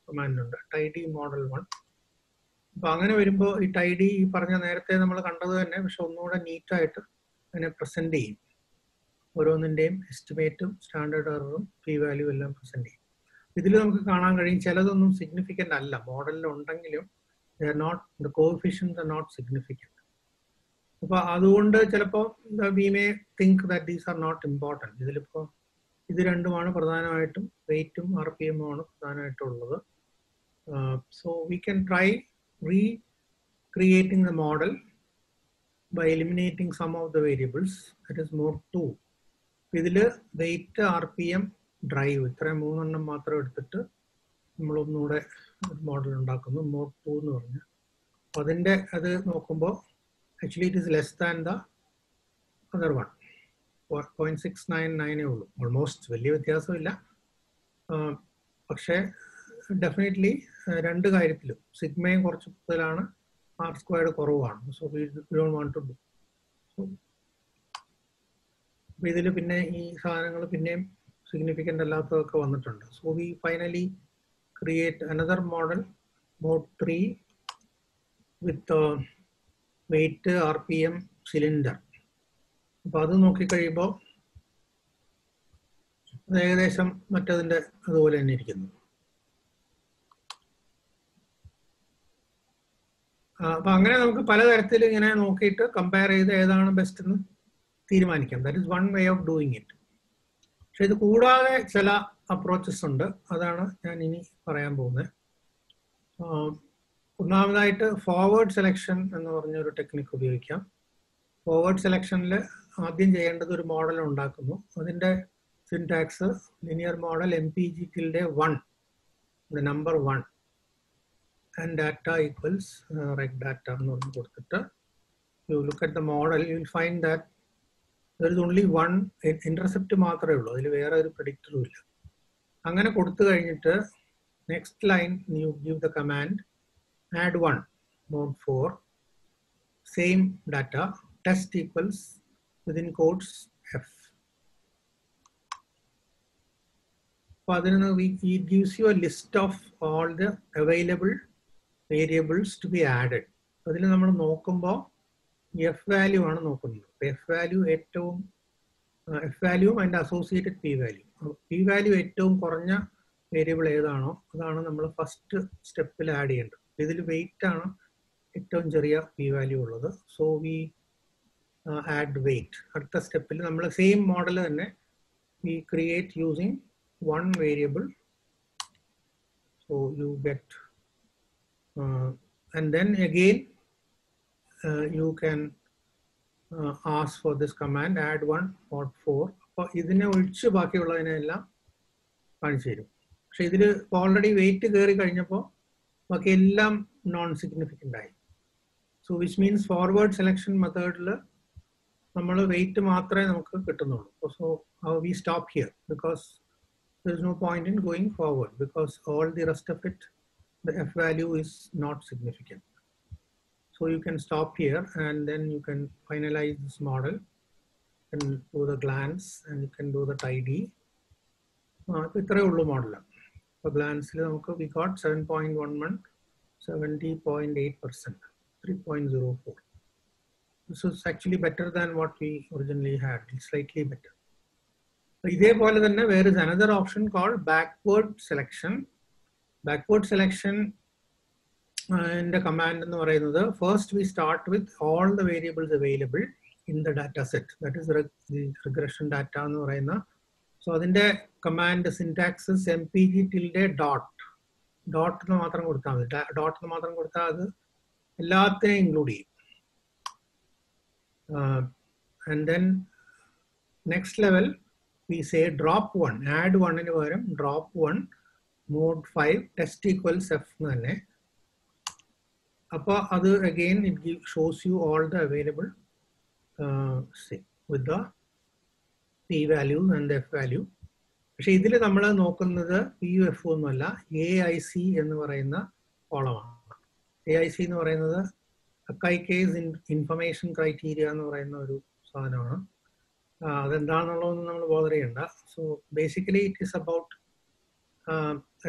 കമാൻഡ് ഉണ്ട്, ടൈഡി മോഡൽ 1. അപ്പൊ അങ്ങനെ വരുമ്പോൾ ഈ ടൈഡി ഈ പറഞ്ഞ നേരത്തെ നമ്മൾ കണ്ടത് തന്നെ, പക്ഷെ ഒന്നുകൂടെ നീറ്റായിട്ട് അതിനെ പ്രസന്റ് ചെയ്യും. ഓരോന്നിന്റെയും എസ്റ്റിമേറ്റും സ്റ്റാൻഡേർഡ് എററും പി വാല്യൂ എല്ലാം പ്രസന്റ് ചെയ്യും. ഇതിൽ നമുക്ക് കാണാൻ കഴിയും ചിലതൊന്നും സിഗ്നിഫിക്കൻ്റ് അല്ല, മോഡലിൽ ഉണ്ടെങ്കിലും they are not, the coefficients are not significant. അപ്പോൾ അതുകൊണ്ട് ചിലപ്പോൾ we may think that these are not important. ഇതിലിപ്പോൾ ഇത് രണ്ടുമാണ് പ്രധാനമായിട്ടും, വെയിറ്റും RPM ആണ് പ്രധാനമായിട്ടുള്ളത്. So we can try recreating the model by eliminating some of the variables. That is mode 2. ഇതില് വെയിറ്റ്, RPM, ഡ്രൈവ് ഇത്രയും 3 എണ്ണം മാത്രം എടുത്തിട്ട് നമ്മളൊന്നുകൂടെ മോഡൽ ഉണ്ടാക്കുന്നു, മോഡ് 2 എന്ന് പറഞ്ഞ്. അപ്പൊ അതിന്റെ അത് നോക്കുമ്പോൾ actually it is less than the other one. 0.699 ഉള്ളൂ. ഓൾമോസ്റ്റ് വലിയ വ്യത്യാസമില്ല. പക്ഷേ ഡെഫിനറ്റ്ലി രണ്ട് കാര്യത്തിലും സിഗ്മയും കുറച്ച് കൂടുതലാണ്, R² കുറവാണ്. So we don't want to do. So ഇതിൽ പിന്നെ ഈ സാധനങ്ങൾ പിന്നെയും സിഗ്നിഫിക്കൻ്റ് അല്ലാത്തതൊക്കെ വന്നിട്ടുണ്ട്. So we finally create another model, mode 3, with weight, RPM, cylinder. അപ്പോൾ അത് നോക്കിക്കഴിയുമ്പോൾ ഏകദേശം മറ്റതിൻ്റെ അതുപോലെ തന്നെ ഇരിക്കുന്നു. അപ്പൊ അങ്ങനെ നമുക്ക് പലതരത്തിൽ ഇങ്ങനെ നോക്കിയിട്ട് കമ്പയർ ചെയ്ത് ഏതാണ് ബെസ്റ്റ് എന്ന് തീരുമാനിക്കാം. That is one way of doing it. പക്ഷെ ഇത് കൂടാതെ ചില അപ്രോച്ചസ് ഉണ്ട്. അതാണ് ഞാൻ ഇനി പറയാൻ പോകുന്നത്. ഒന്നാമതായിട്ട് ഫോർവേഡ് സെലക്ഷൻ എന്ന് പറഞ്ഞൊരു ടെക്നിക്ക് ഉപയോഗിക്കാം. ഫോർവേഡ് സെലക്ഷനിൽ ആദ്യം ചെയ്യേണ്ടത് ഒരു മോഡൽ ഉണ്ടാക്കുന്നു. അതിൻ്റെ syntax linear model MPG_1, number 1 and data equals reg data എന്ന് പറഞ്ഞ് കൊടുത്തിട്ട് you look at the model, you will find that there is only one intercept മാത്രമേ ഉള്ളൂ, അതിൽ വേറെ ഒരു പ്രഡിക്റ്ററും ഇല്ല. അങ്ങനെ കൊടുത്തു കഴിഞ്ഞിട്ട് next line you give the command add 1 mode 4 same data test equals within quotes F. അപ്പോൾ അതിന് it gives you a list of all the available variables to be added. അതിൽ നമ്മൾ നോക്കുമ്പോൾ എഫ് വാല്യൂ ആണ് നോക്കുന്നത്. എഫ് വാല്യൂ ഏറ്റവും എഫ് വാല്യൂ അതിൻ്റെ associated P value. P value ഏറ്റവും കുറഞ്ഞ വേരിയബിൾ ഏതാണോ അതാണ് നമ്മൾ ഫസ്റ്റ് സ്റ്റെപ്പിൽ ആഡ് ചെയ്യേണ്ടത്. ഇതിൽ വെയിറ്റ് ആണ് ഏറ്റവും ചെറിയ പി വാല്യൂ ഉള്ളത്. So we add weight. അടുത്ത സ്റ്റെപ്പിൽ നമ്മൾ സെയിം മോഡൽ തന്നെ we create using one variable. So you get and then again you can ask for this command add 1 mod 4. അപ്പോൾ ഇതിനെ ഒഴിച്ച് ബാക്കിയുള്ളതിനെല്ലാം കാണിച്ചു തരും. പക്ഷെ ഇതിൽ ഓൾറെഡി വെയിറ്റ് കയറി കഴിഞ്ഞപ്പോൾ ബാക്കി എല്ലാം നോൺ സിഗ്നിഫിക്കൻ്റ് ആയി. So which means forward selection മെത്തേഡിൽ നമ്മൾ വെയിറ്റ് മാത്രമേ നമുക്ക് കിട്ടുന്നുള്ളൂ. So we stop here because there is no point in going forward because all the rest of it, the F value is not significant. So you can stop here and then you can finalize this model and do the glance and you can do the tidy. ഇത്രയേ ഉള്ളൂ മോഡൽ. അപ്പോൾ ഗ്ലാൻസിൽ നമുക്ക് we got 7.11, 70.8%, 3.04. This is actually better than what we originally had. It's slightly better. ഇതേപോലെ തന്നെ there is another option called backward selection. Backward selection in the command എന്ന് പറയുന്നത് first we start with all the variables available in the data set, that is the regression data എന്ന് പറയുന്ന. സോ അതിന്റെ കമാൻഡ് സിൻടാക്സ് mpg_dot എന്ന് മാത്രം കൊടുത്താൽ മതി. ഡോട്ട് എന്ന് മാത്രം കൊടുത്താൽ അത് എല്ലാത്തിനെയും ഇൻക്ലൂഡ് ചെയ്യും. And then next level we say drop 1, add 1 ന് പകരം drop 1 mode 5 test equals F എന്ന് തന്നെ. അപ്പോൾ അത് again it shows you all the available with the p value and the f value. പക്ഷെ ഇതിൽ നമ്മൾ നോക്കുന്നത് PUF ഒന്നുമല്ല, AIC എന്ന് പറയുന്ന കോളമാണ്. AIC എന്ന് പറയുന്നത് അക്കൈക്കേസ് ഇൻഫർമേഷൻ ക്രൈറ്റീരിയ എന്ന് പറയുന്ന ഒരു സാധനമാണ്. അതെന്താണെന്നുള്ളതൊന്നും നമ്മൾ ബോധർ ചെയ്യണ്ട. So basically it is about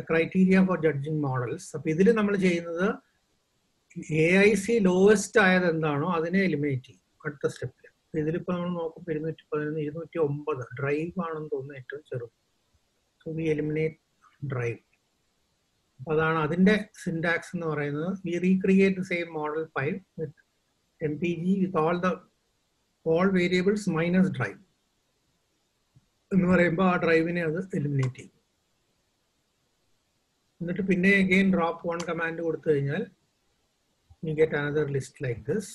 criteria four judging models. അപ്പൊ ഇതിൽ നമ്മൾ ചെയ്യുന്നത് AIC ലോവസ്റ്റ് ആയത് എന്താണോ അതിനെ എലിമിനേറ്റ് ചെയ്യും അടുത്ത സ്റ്റെപ്പിൽ. ഇതിലിപ്പോ നമ്മൾ നോക്കുമ്പോൾ 211, 209 ഡ്രൈവ് ആണെന്ന് തോന്നുന്നു ഏറ്റവും ചെറുത്. So we eliminate drive. അതാണ് അതിന്റെ സിൻടാക്സ് എന്ന് പറയുന്നത്. We recreate the same model 5 with MPG with all variables minus drive. എന്ന് പറയുമ്പോൾ ആ ഡ്രൈവിനെ അത് എലിമിനേറ്റ് ചെയ്യും. എന്നിട്ട് പിന്നെ അഗെയിൻ ഡ്രോപ്പ് 1 കമാൻഡ് കൊടുത്തു കഴിഞ്ഞാൽ you get another list like this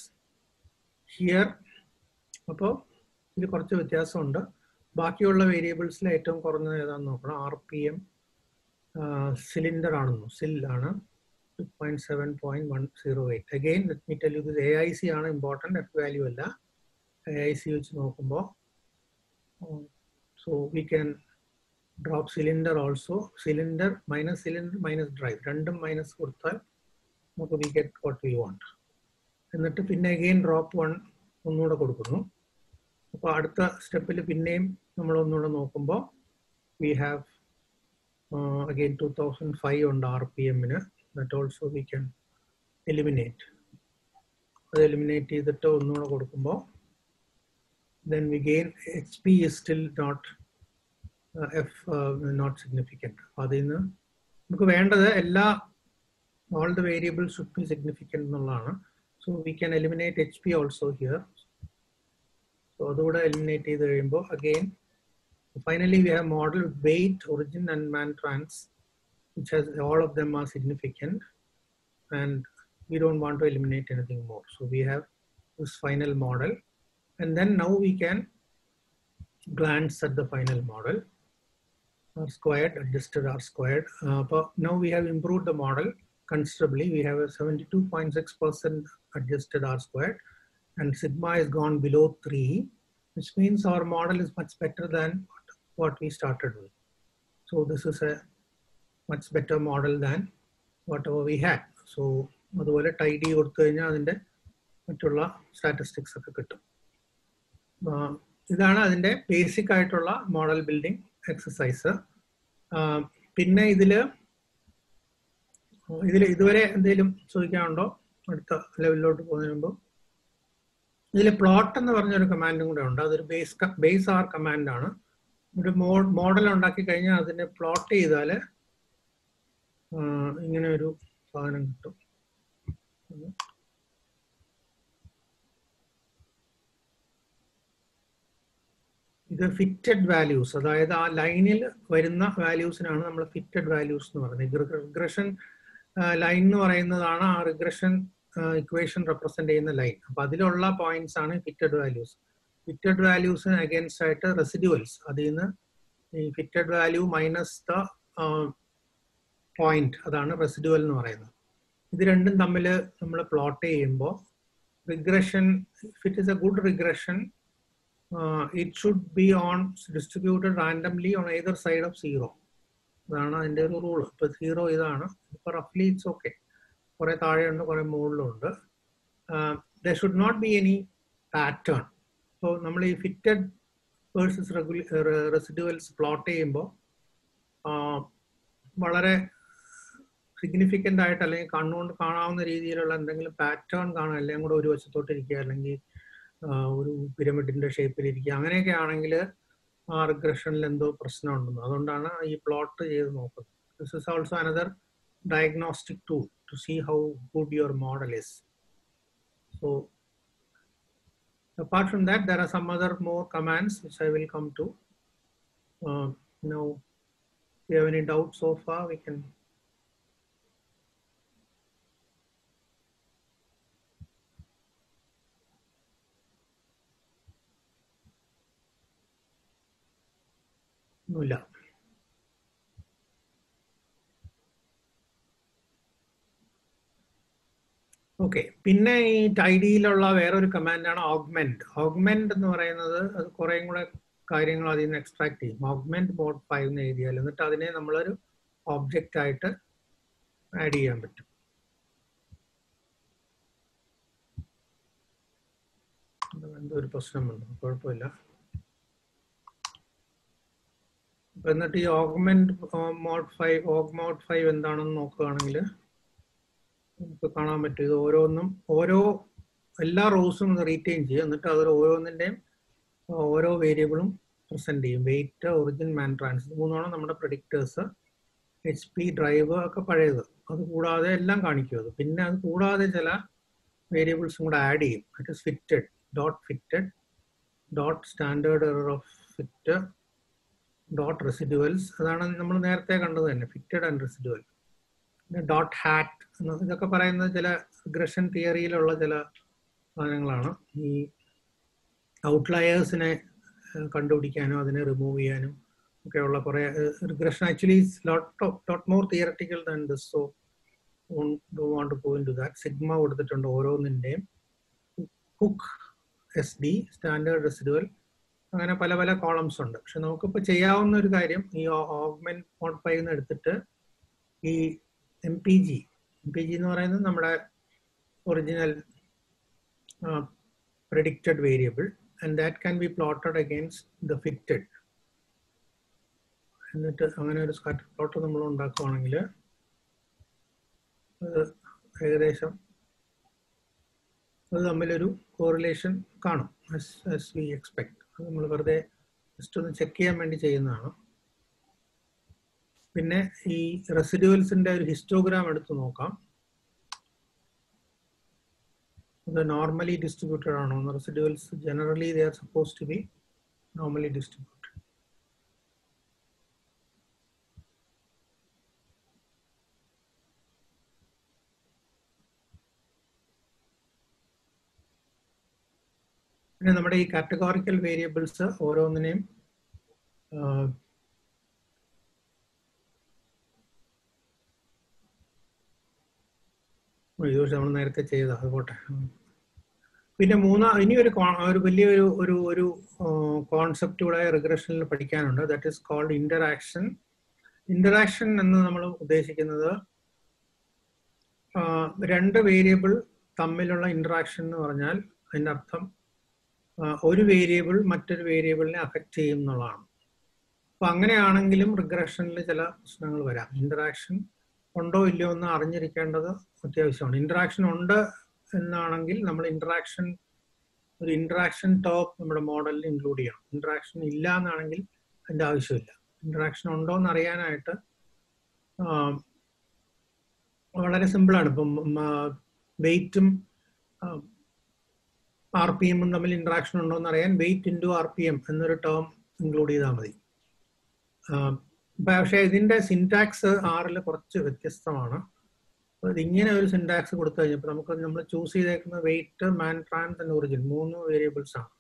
here. അപ്പോൾ ഇതിൽ കുറച്ച് വ്യത്യാസമുണ്ട്. ബാക്കിയുള്ള വേരിയബിൾസിൽ ഏറ്റവും കുറഞ്ഞത് ഏതാണെന്ന് നോക്കണം. RPM സിലിണ്ടർ ആണെന്നോ, സിൽ ആണ് 2.7.108. Again let me tell you this AIC ആണ് ഇമ്പോർട്ടൻറ്റ്, F വാല്യൂ അല്ല. AIC വെച്ച് നോക്കുമ്പോൾ so we can drop cylinder also, cylinder minus drive, രണ്ടും മൈനസ് കൊടുത്താൽ നമുക്ക് we get what we want. എന്നിട്ട് പിന്നെ അഗെയിൻ ഡ്രോപ്പ് 1 ഒന്നുകൂടെ കൊടുക്കുന്നു. അപ്പോൾ അടുത്ത സ്റ്റെപ്പിൽ പിന്നെയും നമ്മൾ ഒന്നുകൂടെ നോക്കുമ്പോൾ we have again 2005 ഉണ്ട് RPM-ന്. that also we can eliminate. അത് എലിമിനേറ്റ് ചെയ്തിട്ട് ഒന്നുകൂടെ കൊടുക്കുമ്പോൾ then we gain HP is still not not significant. അതിൽ നിന്ന് നമുക്ക് വേണ്ടത് all the variables should be significant എന്നുള്ളതാണ്. So we can eliminate HP also here. So അതുകൂടെ eliminate ചെയ്ത് കഴിയുമ്പോൾ again finally we have model with weight, origin and man trans, which has all of them are significant, and we don't want to eliminate anything more. So we have this final model, and then now we can glance at the final model. R squared, adjusted R squared. But now we have improved the model considerably. We have a 72.6% adjusted R squared, and sigma has gone below 3, which means our model is much better than what we started with. So this is a much better model than whatever we had. So അതുപോലെ ടൈഡി കൊടുത്തു കഴിഞ്ഞാൽ അതിൻ്റെ മറ്റുള്ള സ്റ്റാറ്റിസ്റ്റിക്സ് ഒക്കെ കിട്ടും. ഇതാണ് അതിൻ്റെ ബേസിക് ആയിട്ടുള്ള മോഡൽ ബിൽഡിംഗ് എക്സസൈസ്. പിന്നെ ഇതില് ഇതുവരെ എന്തെങ്കിലും ചോദിക്കാനുണ്ടോ? അടുത്ത ലെവലിലോട്ട് പോകുന്നതിന് മുമ്പ് ഇതിൽ പ്ലോട്ട് എന്ന് പറഞ്ഞൊരു കമാൻഡും കൂടെ ഉണ്ട്. അതൊരു ബേസ് ആർ കമാൻഡാണ്. ഒരു മോഡൽ ഉണ്ടാക്കി കഴിഞ്ഞാൽ അതിനെ പ്ലോട്ട് ചെയ്താൽ ഇങ്ങനെ ഒരു സാധനം കിട്ടും. ഇത് ഫിറ്റഡ് വാല്യൂസ്, അതായത് ആ ലൈനിൽ വരുന്ന വാല്യൂസിനാണ് നമ്മൾ ഫിറ്റഡ് വാല്യൂസ് എന്ന് പറയുന്നത്. റിഗ്രഷൻ ലൈൻ എന്ന് പറയുന്നതാണ് ആ റിഗ്രഷൻ ഇക്വേഷൻ റെപ്രസെന്റ് ചെയ്യുന്ന ലൈൻ. അപ്പൊ അതിലുള്ള പോയിന്റ്സ് ആണ് ഫിറ്റഡ് വാല്യൂസ്. ഫിറ്റഡ് വാല്യൂസിന് അഗേൻസ്റ്റ് ആയിട്ട് റെസിഡ്യൂവൽസ്, അതിൽ നിന്ന് ഈ fitted value minus the point, അതാണ് റെസിഡ്യൂവൽ എന്ന് പറയുന്നത്. ഇത് രണ്ടും തമ്മിൽ നമ്മൾ പ്ലോട്ട് ചെയ്യുമ്പോൾ regression, if it is A good regression, it should be distributed randomly on either side of 0. അതാണ് അതിൻ്റെ ഒരു റൂള്. ഇപ്പൊ 0 ഇതാണ്. ഇപ്പൊ റഫ്ലി ഇറ്റ്സ് ഓക്കെ. കുറെ താഴെയുണ്ട്, കുറെ മുകളിലുണ്ട്. there should not be any pattern. So നമ്മൾ ഈ ഫിറ്റഡ് വേഴ്സസ് റെസിഡ്യൂവൽസ് പ്ലോട്ട് ചെയ്യുമ്പോൾ വളരെ സിഗ്നിഫിക്കൻ്റ് ആയിട്ട് അല്ലെങ്കിൽ കണ്ണുകൊണ്ട് കാണാവുന്ന രീതിയിലുള്ള എന്തെങ്കിലും പാറ്റേൺ കാണാം, എല്ലാം കൂടെ ഒരു വശത്തോട്ടിരിക്കുക, അല്ലെങ്കിൽ ഒരു പിരമിഡിന്റെ ഷേപ്പിലിരിക്കുക, അങ്ങനെയൊക്കെ ആണെങ്കിൽ ആ റിഗ്രഷനിൽ എന്തോ പ്രശ്നമുണ്ടെന്ന്. അതുകൊണ്ടാണ് ഈ പ്ലോട്ട് ചെയ്ത് നോക്കുന്നത്. This is also another diagnostic tool to see how good your model is. So apart from that, there are some other more commands which I will come to. Now, if you have any doubts so far, we can. ഇല്ല. ഓക്കെ, പിന്നെ ഈ ടൈഡിയിലുള്ള വേറൊരു കമാൻഡാണ് ഓഗ്മെന്റ്. ഓഗ്മെന്റ് എന്ന് പറയുന്നത് അത് കുറേയും കൂടെ കാര്യങ്ങൾ അതിൽ നിന്ന് എക്സ്ട്രാക്ട് ചെയ്യും. ഓഗ്മെന്റ് മോഡ് 5 എന്ന് എഴുതിയാൽ എന്നിട്ട് അതിനെ നമ്മളൊരു ഓബ്ജക്റ്റ് ആയിട്ട് ആഡ് ചെയ്യാൻ പറ്റും. എന്തോ ഒരു പ്രശ്നമുണ്ട്, കുഴപ്പമില്ല. എന്നിട്ട് ഈ ഓഗ്മെന്റ് മോഡ് 5 എന്താണെന്ന് നോക്കുകയാണെങ്കിൽ നമുക്ക് കാണാൻ പറ്റും. ഇത് എല്ലാ റോസും റീറ്റെയിൻ ചെയ്യും, എന്നിട്ട് അത് ഓരോന്നിൻ്റെയും ഓരോ വേരിയബിളും പ്രസന്റ് ചെയ്യും. വെയിറ്റ്, ഒറിജിൻ, മാൻ ട്രാൻസ്, മൂന്നാണ് നമ്മുടെ പ്രഡിക്റ്റേഴ്സ്. HP, ഡ്രൈവ് ഒക്കെ പഴയത്. അത് കൂടാതെ എല്ലാം കാണിക്കും അത്. പിന്നെ അത് കൂടാതെ ചില വേരിയബിൾസും കൂടെ ആഡ് ചെയ്യും. It is fitted, dot standard error of fit, dot residuals, അതാണ് നമ്മൾ നേരത്തെ കണ്ടത് തന്നെ, ഫിറ്റഡ് ആൻഡ് റെസിഡ്യൂവൽ. പിന്നെ ഡോട്ട് ഹാറ്റ്, ഇതൊക്കെ പറയുന്നത് ചില റിഗ്രഷൻ തിയറിയിലുള്ള ചില സാധനങ്ങളാണ്. ഈ ഔട്ട്ലയേഴ്സിനെ കണ്ടുപിടിക്കാനോ അതിനെ റിമൂവ് ചെയ്യാനും ഒക്കെയുള്ള കുറേ റിഗ്രഷൻ. Actually lot more theoretical than this, so don't want to go into that. Sigma കൊടുത്തിട്ടുണ്ട് ഓരോന്നിൻ്റെയും. Hook, S D, standard residual, അങ്ങനെ പല പല കോളംസ് ഉണ്ട്. പക്ഷെ നമുക്കിപ്പോൾ ചെയ്യാവുന്ന ഒരു കാര്യം, ഈ ഓഗ്മെന്റ് മോഡിഫൈ എടുത്തിട്ട് ഈ എം പി ജി എന്ന് പറയുന്നത് നമ്മുടെ original predicted variable, and that can be plotted against the fitted. എന്നിട്ട് അങ്ങനെ ഒരു സ്കാറ്റർ പ്ലോട്ട് നമ്മൾ ഉണ്ടാക്കുകയാണെങ്കിൽ ഏകദേശം അത് തമ്മിലൊരു കോറിലേഷൻ കാണും, as we expect. അത് നമ്മൾ വെറുതെ ജസ്റ്റ് ഒന്ന് ചെക്ക് ചെയ്യാൻ വേണ്ടി ചെയ്യുന്നതാണ്. പിന്നെ ഈ റെസിഡ്യൂവൽസിന്റെ ഒരു ഹിസ്റ്റോഗ്രാം എടുത്ത് നോക്കാം. അത് നോർമലി ഡിസ്ട്രിബ്യൂട്ടഡ് ആണോ? റെസിഡ്യൂവൽസ് generally they are supposed to be normally distributed. പിന്നെ നമ്മുടെ ഈ കാറ്റഗോറിക്കൽ വേരിയബിൾസ് ഓരോന്നിനെയും നമ്മൾ നേരത്തെ ചെയ്ത അതുപോട്ടെ. പിന്നെ ഇനി ഒരു വലിയൊരു ഒരു കോൺസെപ്റ്റ് കൂടെ റിഗ്രഷനിൽ പഠിക്കാനുണ്ട്. That is called interaction. Interaction എന്ന് നമ്മൾ ഉദ്ദേശിക്കുന്നത് രണ്ട് വേരിയബിൾ തമ്മിലുള്ള ഇന്ററാക്ഷൻ എന്ന് പറഞ്ഞാൽ അതിൻ്റെ അർത്ഥം ഒരു വേരിയബിൾ മറ്റൊരു വേരിയബിളിനെ അഫക്റ്റ് ചെയ്യും എന്നുള്ളതാണ്. അപ്പൊ അങ്ങനെയാണെങ്കിലും റിഗ്രഷനിൽ ചില പ്രശ്നങ്ങൾ വരാം. ഇന്ററാക്ഷൻ ഉണ്ടോ ഇല്ലയോ എന്ന് അറിഞ്ഞിരിക്കേണ്ടത് അത്യാവശ്യമാണ്. ഇന്ററാക്ഷൻ ഉണ്ട് എന്നാണെങ്കിൽ നമ്മൾ ഒരു ഇന്ററാക്ഷൻ ടോപ്പ് നമ്മുടെ മോഡലിൽ ഇൻക്ലൂഡ് ചെയ്യണം. ഇന്ററാക്ഷൻ ഇല്ല എന്നാണെങ്കിൽ അതിൻ്റെ ആവശ്യമില്ല. ഇന്ററാക്ഷൻ ഉണ്ടോ എന്ന് അറിയാനായിട്ട് വളരെ സിമ്പിളാണ്. ഇപ്പം വെയിറ്റും ആർ പി എമ്മും തമ്മിൽ ഇന്ററാക്ഷൻ ഉണ്ടോ എന്ന് അറിയാൻ weight into R P M എന്നൊരു ടേം ഇൻക്ലൂഡ് ചെയ്താൽ മതി. പക്ഷേ ഇതിന്റെ സിൻടാക്സ് ആറിൽ കുറച്ച് വ്യത്യസ്തമാണ്. ഇങ്ങനെ ഒരു സിൻടാക്സ് കൊടുത്തു കഴിഞ്ഞപ്പോൾ നമ്മൾ ചൂസ് ചെയ്തേക്കുന്ന weight, man trans and origin 3 variables ആണ്.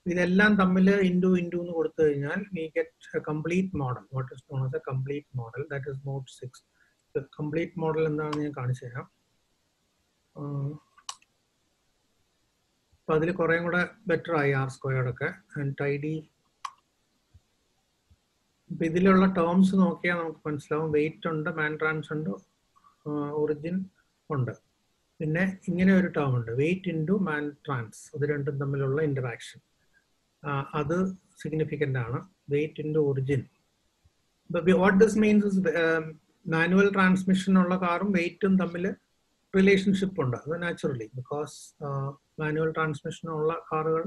ഇതെല്ലാം തമ്മിൽ ഇൻറ്റു എന്ന് കൊടുത്തു കഴിഞ്ഞാൽ we get a complete model, what is known as a complete model, that is mod 6. Complete model എന്താണെന്ന് ഞാൻ കാണിച്ചു തരാം. അപ്പൊ അതിൽ കുറേ കൂടെ ബെറ്റർ ആയി ആർ സ്ക്വയർഡൊക്കെ ആൻഡ് ടൈഡി. ഇപ്പൊ ഇതിലുള്ള ടേംസ് നോക്കിയാൽ നമുക്ക് മനസ്സിലാവും. വെയിറ്റ് ഉണ്ട്, മാൻ ട്രാൻസ് ഉണ്ട്, ഒറിജിൻ ഉണ്ട്. പിന്നെ ഇങ്ങനെ ഒരു ടേം ഉണ്ട്, വെയിറ്റ് ഇൻറ്റു മാൻ ട്രാൻസ്. അത് രണ്ടും തമ്മിലുള്ള ഇന്ററാക്ഷൻ അത് സിഗ്നിഫിക്കൻ്റ് ആണ്. Weight into origin. What this means is manual transmission ഉള്ള കാറും വെയിറ്റും തമ്മിൽ റിലേഷൻഷിപ്പ് ഉണ്ട്. അത് നാച്ചുറലി, ബിക്കോസ് മാനുവൽ ട്രാൻസ്മിഷൻ ഉള്ള കാറുകൾ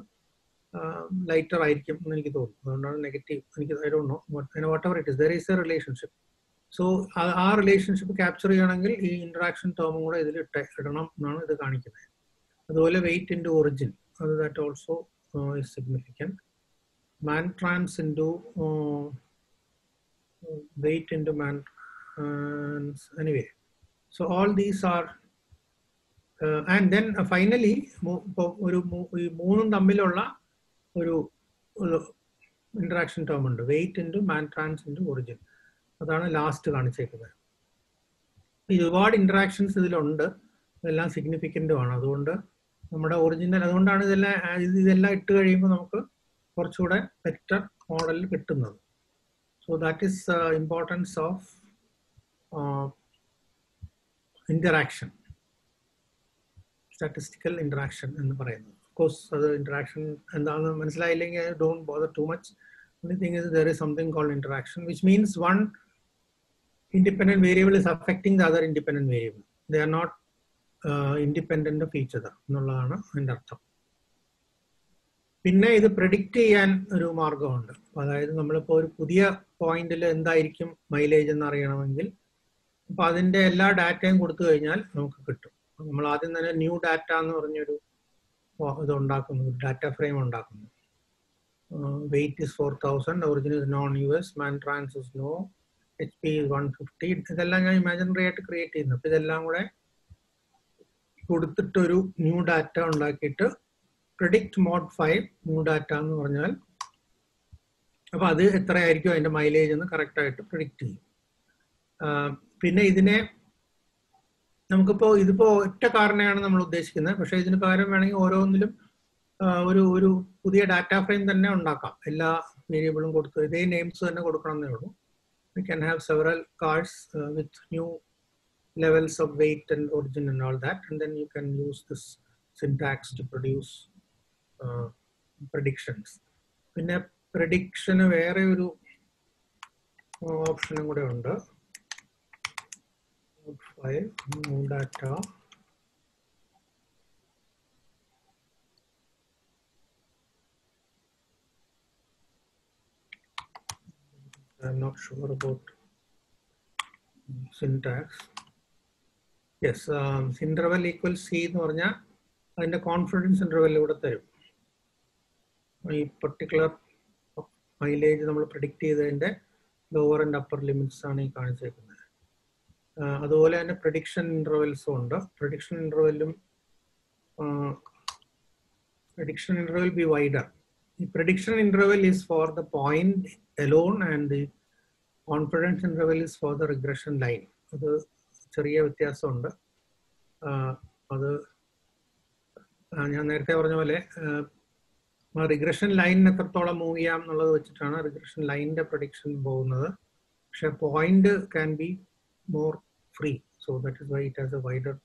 ലൈറ്റർ ആയിരിക്കും എന്ന് എനിക്ക് തോന്നുന്നു. അതുകൊണ്ടാണ് നെഗറ്റീവ്. എനിക്ക് I don't know what ever it is, there is A relationship. So ആ റിലേഷൻഷിപ്പ് ക്യാപ്ചർ ചെയ്യണമെങ്കിൽ ഈ ഇന്ററാക്ഷൻ ടേമും കൂടെ ഇതിൽ ഇടണം എന്നാണ് ഇത് കാണിക്കുന്നത്. അതുപോലെ വെയിറ്റ് ഇൻറ്റു ഒറിജിൻ, അത് that also is significant. Man trans into weight into man trans. Anyway, so all these are and then finally ഈ മൂന്നും തമ്മിലുള്ള ഒരു ഇന്ററാക്ഷൻ ടേം ഉണ്ട്, weight into man trans into origin. അതാണ് ലാസ്റ്റ് കാണിച്ചേക്കുന്നത്. ഒരുപാട് ഇന്ററാക്ഷൻസ് ഇതിലുണ്ട്, ഇതെല്ലാം സിഗ്നിഫിക്കൻറ്റുമാണ്. അതുകൊണ്ട് നമ്മുടെ ഒറിജിനൽ, അതുകൊണ്ടാണ് ഇതെല്ലാം ഇട്ട് കഴിയുമ്പോൾ നമുക്ക് കുറച്ചുകൂടെ ബെറ്റർ മോഡലിൽ കിട്ടുന്നത്. So that is importance of interaction, statistical interaction എന്ന് പറയുന്നത്. Of course, അത് interaction എന്താണെന്ന് മനസ്സിലായില്ലെങ്കിൽ don't bother too much. Only thing is there is something called interaction, which means one independent variable is affecting the other independent variable. They are not independent of each other എന്നുള്ളതാണ് അതിൻ്റെ അർത്ഥം. പിന്നെ ഇത് പ്രെഡിക്റ്റ് ചെയ്യാൻ ഒരു മാർഗമുണ്ട്. അതായത് നമ്മളിപ്പോൾ ഒരു പുതിയ പോയിന്റിൽ എന്തായിരിക്കും മൈലേജ് എന്ന് അറിയണമെങ്കിൽ അപ്പോൾ അതിൻ്റെ എല്ലാ ഡാറ്റയും കൊടുത്തു കഴിഞ്ഞാൽ നമുക്ക് കിട്ടും. നമ്മൾ ആദ്യം തന്നെ ന്യൂ ഡാറ്റ എന്ന് പറഞ്ഞൊരു ഇത് ഉണ്ടാക്കുന്നു, ഡാറ്റ ഫ്രെയിം ഉണ്ടാക്കുന്നു. weight is 4,000, origin is non-US, man trans is no, HP is 150. ഇതെല്ലാം ഞാൻ ഇമാജിനറി ആയിട്ട് ക്രിയേറ്റ് ചെയ്യുന്നു. അപ്പൊ ഇതെല്ലാം കൂടെ കൊടുത്തിട്ടൊരു ന്യൂ ഡാറ്റ ഉണ്ടാക്കിയിട്ട് predict mod 5 ന്യൂ ഡാറ്റ എന്ന് പറഞ്ഞാൽ അപ്പൊ അത് എത്രയായിരിക്കും അതിന്റെ മൈലേജ് എന്ന് കറക്റ്റ് ആയിട്ട് പ്രിഡിക്റ്റ് ചെയ്യും. പിന്നെ ഇതിനെ ഇതിപ്പോ ഒറ്റ കാറിനെയാണ് നമ്മൾ ഉദ്ദേശിക്കുന്നത്. പക്ഷെ ഇതിന് പകരം വേണമെങ്കിൽ ഓരോന്നിലും ഒരു പുതിയ ഡാറ്റ ഫ്രെയിം തന്നെ ഉണ്ടാക്കാം. എല്ലാ വേരിയബിളും കൊടുത്ത് ഇതേ നെയിംസ് തന്നെ കൊടുക്കണമെന്നേ ഉള്ളൂ. We can have several cars with new levels of weight and origin and all that, and then you can use this syntax to produce predictions. പിന്നെ പ്രഡിക്ഷന് വേറെ ഒരു ഓപ്ഷനും കൂടെ ഉണ്ട്. Data I'm not sure about syntax. Yes, interval equals C എന്ന് പറഞ്ഞാൽ അതിന്റെ കോൺഫിഡൻസ് ഇന്റർവെൽ ഇവിടെ തരും. ഈ പർട്ടിക്കുലർ മൈലേജ് നമ്മൾ പ്രിഡിക്റ്റ് ചെയ്തതിന്റെ ലോവർ ആൻഡ് അപ്പർ ലിമിറ്റ്സ് ആണ് ഈ കാണിച്ചേക്കുന്നത്. അതുപോലെ തന്നെ പ്രഡിക്ഷൻ ഇന്റർവെൽസും ഉണ്ട്. Prediction interval B wider. The prediction interval is for the point alone and the confidence interval is for the regression line. അത് ചെറിയ വ്യത്യാസമുണ്ട്. അത് ഞാൻ നേരത്തെ പറഞ്ഞ പോലെ റിഗ്രഷൻ ലൈനിന് എത്രത്തോളം മൂവ് ചെയ്യാം എന്നുള്ളത് വെച്ചിട്ടാണ് റിഗ്രഷൻ ലൈനിന്റെ പ്രഡിക്ഷൻ പോകുന്നത്. പക്ഷെ point can be more free. So that is why it has a wider.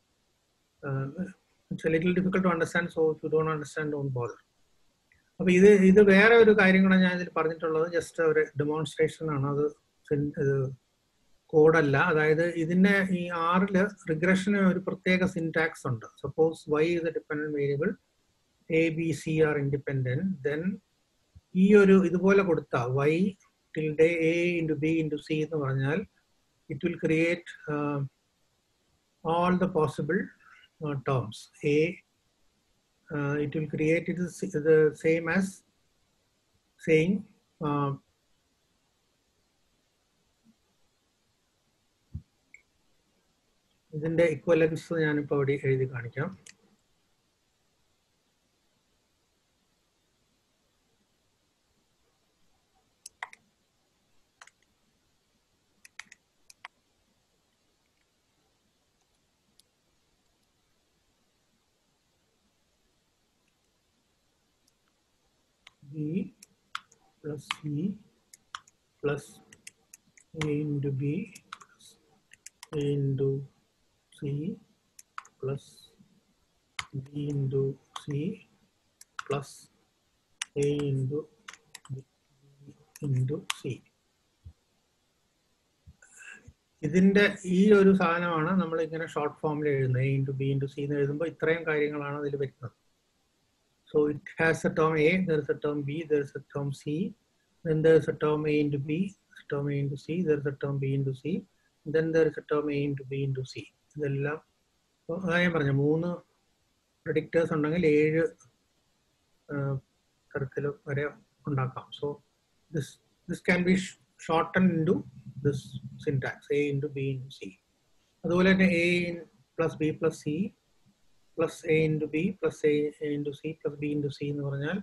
It's a little difficult to understand. So if you don't understand don't bother. അപ്പൊ ഇത് വേറെ ഒരു കാര്യങ്ങളാണ് ഞാൻ ഇതിൽ പറഞ്ഞിട്ടുള്ളത്. ജസ്റ്റ് ഒരു ഡെമോൺസ്ട്രേഷൻ ആണ്. അത് കോഡല്ല. അതായത് ഇതിന്റെ ഈ ആറില് റിഗ്രഷന് ഒരു പ്രത്യേക സിൻടാക്സ് ഉണ്ട്. Suppose y is a dependent variable, a b c are independent, then ഈ ഒരു ഇതുപോലെ കൊടുത്ത y tilde a into b into c എന്ന് പറഞ്ഞാൽ it will create all the possible terms. It will create it is the same as saying ഇതിന്റെ ഇക്വലൻസ് ഞാനിപ്പോൾ അവിടെ എഴുതി കാണിക്കാം. B plus C plus A into B plus A into C plus B into C plus A into B into C. ഇതിന്റെ ഈ ഒരു സാധനമാണ് നമ്മൾ ഇങ്ങനെ ഷോർട്ട് ഫോമിൽ എഴുതുന്നത്. A into B into C എന്ന് എഴുതുമ്പോൾ ഇത്രയും കാര്യങ്ങളാണ് അതിൽ വരുന്നത്. So it has a term A, there is a term B, there is a term C, then there is a term A into B, term A into C, there is a term B into C, then there is a term A into B into C. ഇതെല്ലാം ഞാൻ പറഞ്ഞു 3 predictors ഉണ്ടെങ്കിൽ 7 തരത്തിൽ വരെ ഉണ്ടാക്കാം. So this can be shortened into this syntax A into B into C. അതുപോലെ തന്നെ A plus B plus C plus A into B plus A into C plus B into C എന്ന് പറഞ്ഞാൽ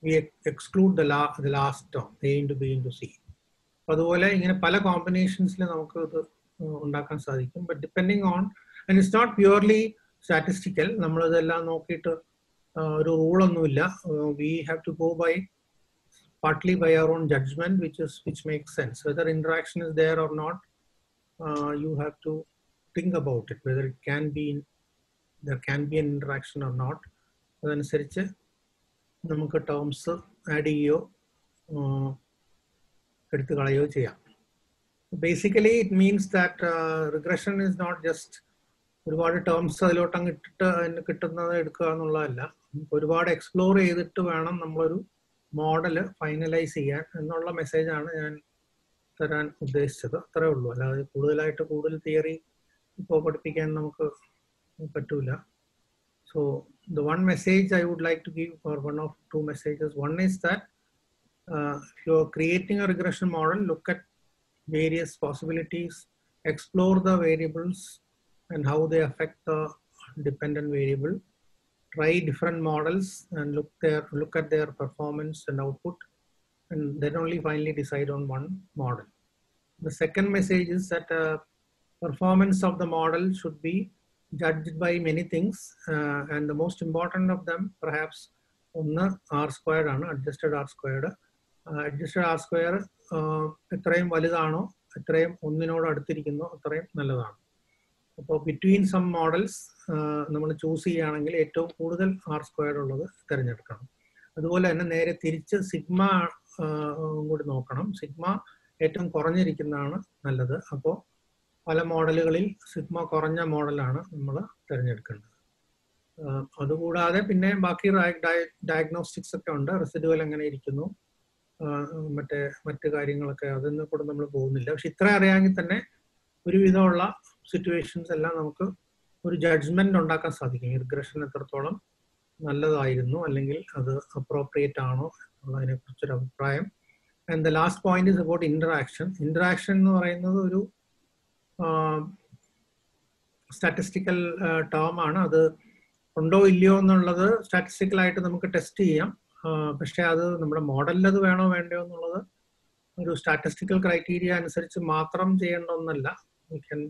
we exclude the last term A into B into C. അതുപോലെ ഇങ്ങനെ പല കോമ്പിനേഷൻസിൽ നമുക്ക് ഇത് ഉണ്ടാക്കാൻ സാധിക്കും. But depending on and it's not purely statistical. നമ്മളിതെല്ലാം നോക്കിയിട്ട് ഒരു റൂളൊന്നുമില്ല. We have to go by partly by our own judgment, which makes sense. Whether interaction is there or not, you have to think about it, whether there can be an interaction or not. അതനുസരിച്ച് നമുക്ക് ടേംസ് ആഡ് ചെയ്യോ എടുത്തു കളയോ ചെയ്യാം. Basically it means that regression is not just ഒരുപാട് ടേംസ് അതിലോട്ട് അങ്ങ് ഇട്ടിട്ട് അതിന് കിട്ടുന്നത് എടുക്കുക എന്നുള്ളതല്ല. ഒരുപാട് എക്സ്പ്ലോർ ചെയ്തിട്ട് വേണം നമ്മളൊരു മോഡൽ ഫൈനലൈസ് ചെയ്യാൻ എന്നുള്ള മെസ്സേജാണ് ഞാൻ തരാൻ ഉദ്ദേശിച്ചത്. അത്രേ ഉള്ളൂ. അല്ലാതെ കൂടുതൽ തിയറി ഇപ്പോൾ പഠിപ്പിക്കാൻ നമുക്ക് പറ്റൂല. So the one message I would like to give, or one of two messages. One is that if you're creating a regression model, look at various possibilities, explore the variables and how they affect the dependent variable. Try different models and look at their performance and output, and then only finally decide on one model. The second message is that performance of the model should be judged by many things, and the most important of them perhaps one R squared ആണ്, adjusted R squared. Adjusted R square എത്രയും വലുതാണോ, എത്രയും ഒന്നിനോട് അടുത്തിരിക്കുന്നോ അത്രയും നല്ലതാണ്. അപ്പോൾ ബിറ്റ്വീൻ സം മോഡൽസ് നമ്മൾ ചൂസ് ചെയ്യുകയാണെങ്കിൽ ഏറ്റവും കൂടുതൽ ആർ സ്ക്വയർഡ് ഉള്ളത് തിരഞ്ഞെടുക്കണം. അതുപോലെ തന്നെ നേരെ തിരിച്ച് സിഗ്മ കൂടി നോക്കണം. സിഗ്മ ഏറ്റവും കുറഞ്ഞിരിക്കുന്നതാണ് നല്ലത്. അപ്പോൾ പല മോഡലുകളിൽ സിഗ്മ കുറഞ്ഞ മോഡലാണ് നമ്മൾ തിരഞ്ഞെടുക്കേണ്ടത്. അതുകൂടാതെ പിന്നെ ബാക്കി ഡയഗ്നോസ്റ്റിക്സ് ഒക്കെ ഉണ്ട്. റെസിഡുവൽ എങ്ങനെ ഇരിക്കുന്നു, മറ്റ് കാര്യങ്ങളൊക്കെ, അതൊന്നും കൂടെ നമ്മൾ പോകുന്നില്ല. പക്ഷെ ഇത്ര അറിയാമെങ്കിൽ തന്നെ ഒരുവിധമുള്ള സിറ്റുവേഷൻസ് എല്ലാം നമുക്ക് ഒരു ജഡ്ജ്മെന്റ് ഉണ്ടാക്കാൻ സാധിക്കും. റിഗ്രഷൻ എത്രത്തോളം നല്ലതായിരുന്നു അല്ലെങ്കിൽ അത് അപ്രോപ്രിയേറ്റ് ആണോ എന്നുള്ളതിനെ കുറിച്ചൊരു അഭിപ്രായം. And the last point is about interaction. Interaction എന്ന് പറയുന്നത് ഒരു സ്റ്റാറ്റിസ്റ്റിക്കൽ ടേം ആണ്. അത് ഉണ്ടോ ഇല്ലയോ എന്നുള്ളത് സ്റ്റാറ്റിസ്റ്റിക്കലായിട്ട് നമുക്ക് ടെസ്റ്റ് ചെയ്യാം. പക്ഷെ അത് നമ്മുടെ മോഡലിൽ അത് വേണോ വേണ്ടയോ എന്നുള്ളത് ഒരു സ്റ്റാറ്റിസ്റ്റിക്കൽ ക്രൈറ്റീരിയ അനുസരിച്ച് മാത്രം ചെയ്യേണ്ട ഒന്നല്ല. We can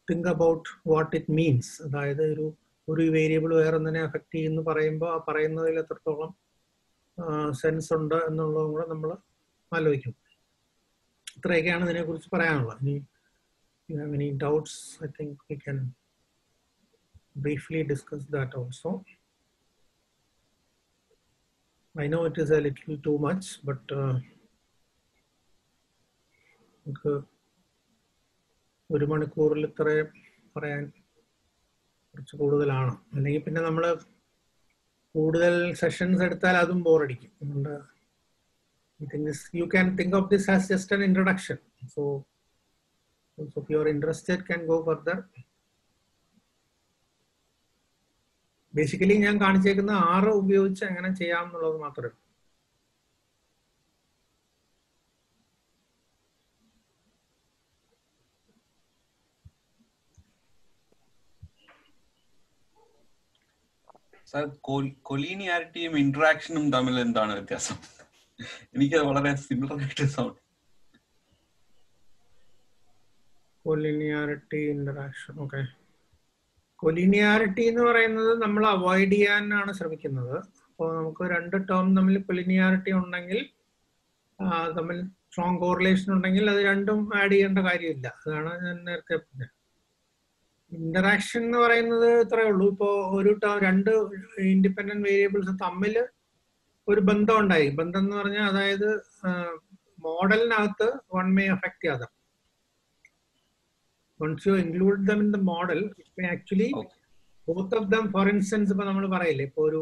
think about what it means. അതായത് ഒരു വേരിയബിൾ വേറെ ഒന്നിനെ അഫക്റ്റ് ചെയ്യുന്നു പറയുമ്പോൾ ആ പറയുന്നതിൽ എത്രത്തോളം സെൻസ് ഉണ്ട് എന്നുള്ളതും കൂടെ നമ്മൾ ആലോചിക്കും. ഇത്രയൊക്കെയാണ് ഇതിനെക്കുറിച്ച് പറയാനുള്ളത്. ഇനി you have any doubts, I think we can briefly discuss that also. I know it is a little too much, but ഒരു മണിക്കൂറിൽ ഇത്ര പറയാൻ കുറച്ച് കൂടുതലാണ്. അല്ലെങ്കിൽ പിന്നെ നമ്മൾ കൂടുതൽ സെഷൻസ് എടുത്താൽ അതും ബോറടിക്കും. അതുകൊണ്ട് you can think of this as just an introduction. So if you are interested, can go further. Basically ഞാൻ കാണിച്ചേക്കുന്ന 6 ഉപയോഗിച്ച് എങ്ങനെ ചെയ്യാം എന്നുള്ളത് മാത്രമേ. സാർ, കൊലീനിയാരിറ്റിയും ഇന്ററാക്ഷനും തമ്മിൽ എന്താണ് വ്യത്യാസം? എനിക്കത് വളരെ സിമിലർ ആയിട്ട് സൗണ്ട്. കൊലീനിയാരിറ്റി, ഇന്ററാക്ഷൻ. ഓക്കെ. കൊലീനിയാരിറ്റി എന്ന് പറയുന്നത് നമ്മൾ അവോയ്ഡ് ചെയ്യാനാണ് ശ്രമിക്കുന്നത്. അപ്പോൾ നമുക്ക് രണ്ട് ടേം തമ്മിൽ കൊലീനിയാരിറ്റി ഉണ്ടെങ്കിൽ, തമ്മിൽ സ്ട്രോങ് കോറിലേഷൻ ഉണ്ടെങ്കിൽ അത് രണ്ടും ആഡ് ചെയ്യേണ്ട കാര്യമില്ല. അതാണ് ഞാൻ നേരത്തെ പറഞ്ഞത്. ഇന്ററാക്ഷൻ എന്ന് പറയുന്നത് ഇത്രയേ ഉള്ളൂ. ഇപ്പോൾ രണ്ട് ഇൻഡിപെൻഡന്റ് വേരിയബിൾസ് തമ്മിൽ ഒരു ബന്ധം ഉണ്ടായി. ബന്ധം എന്ന് പറഞ്ഞാൽ അതായത് മോഡലിനകത്ത് വൺ മേ അഫക്ട് ചെയ്യാതെ. Once you include them in the model, it may actually both of them, for instance, ഇപ്പൊ നമ്മൾ പറയില്ലേ, ഇപ്പൊ ഒരു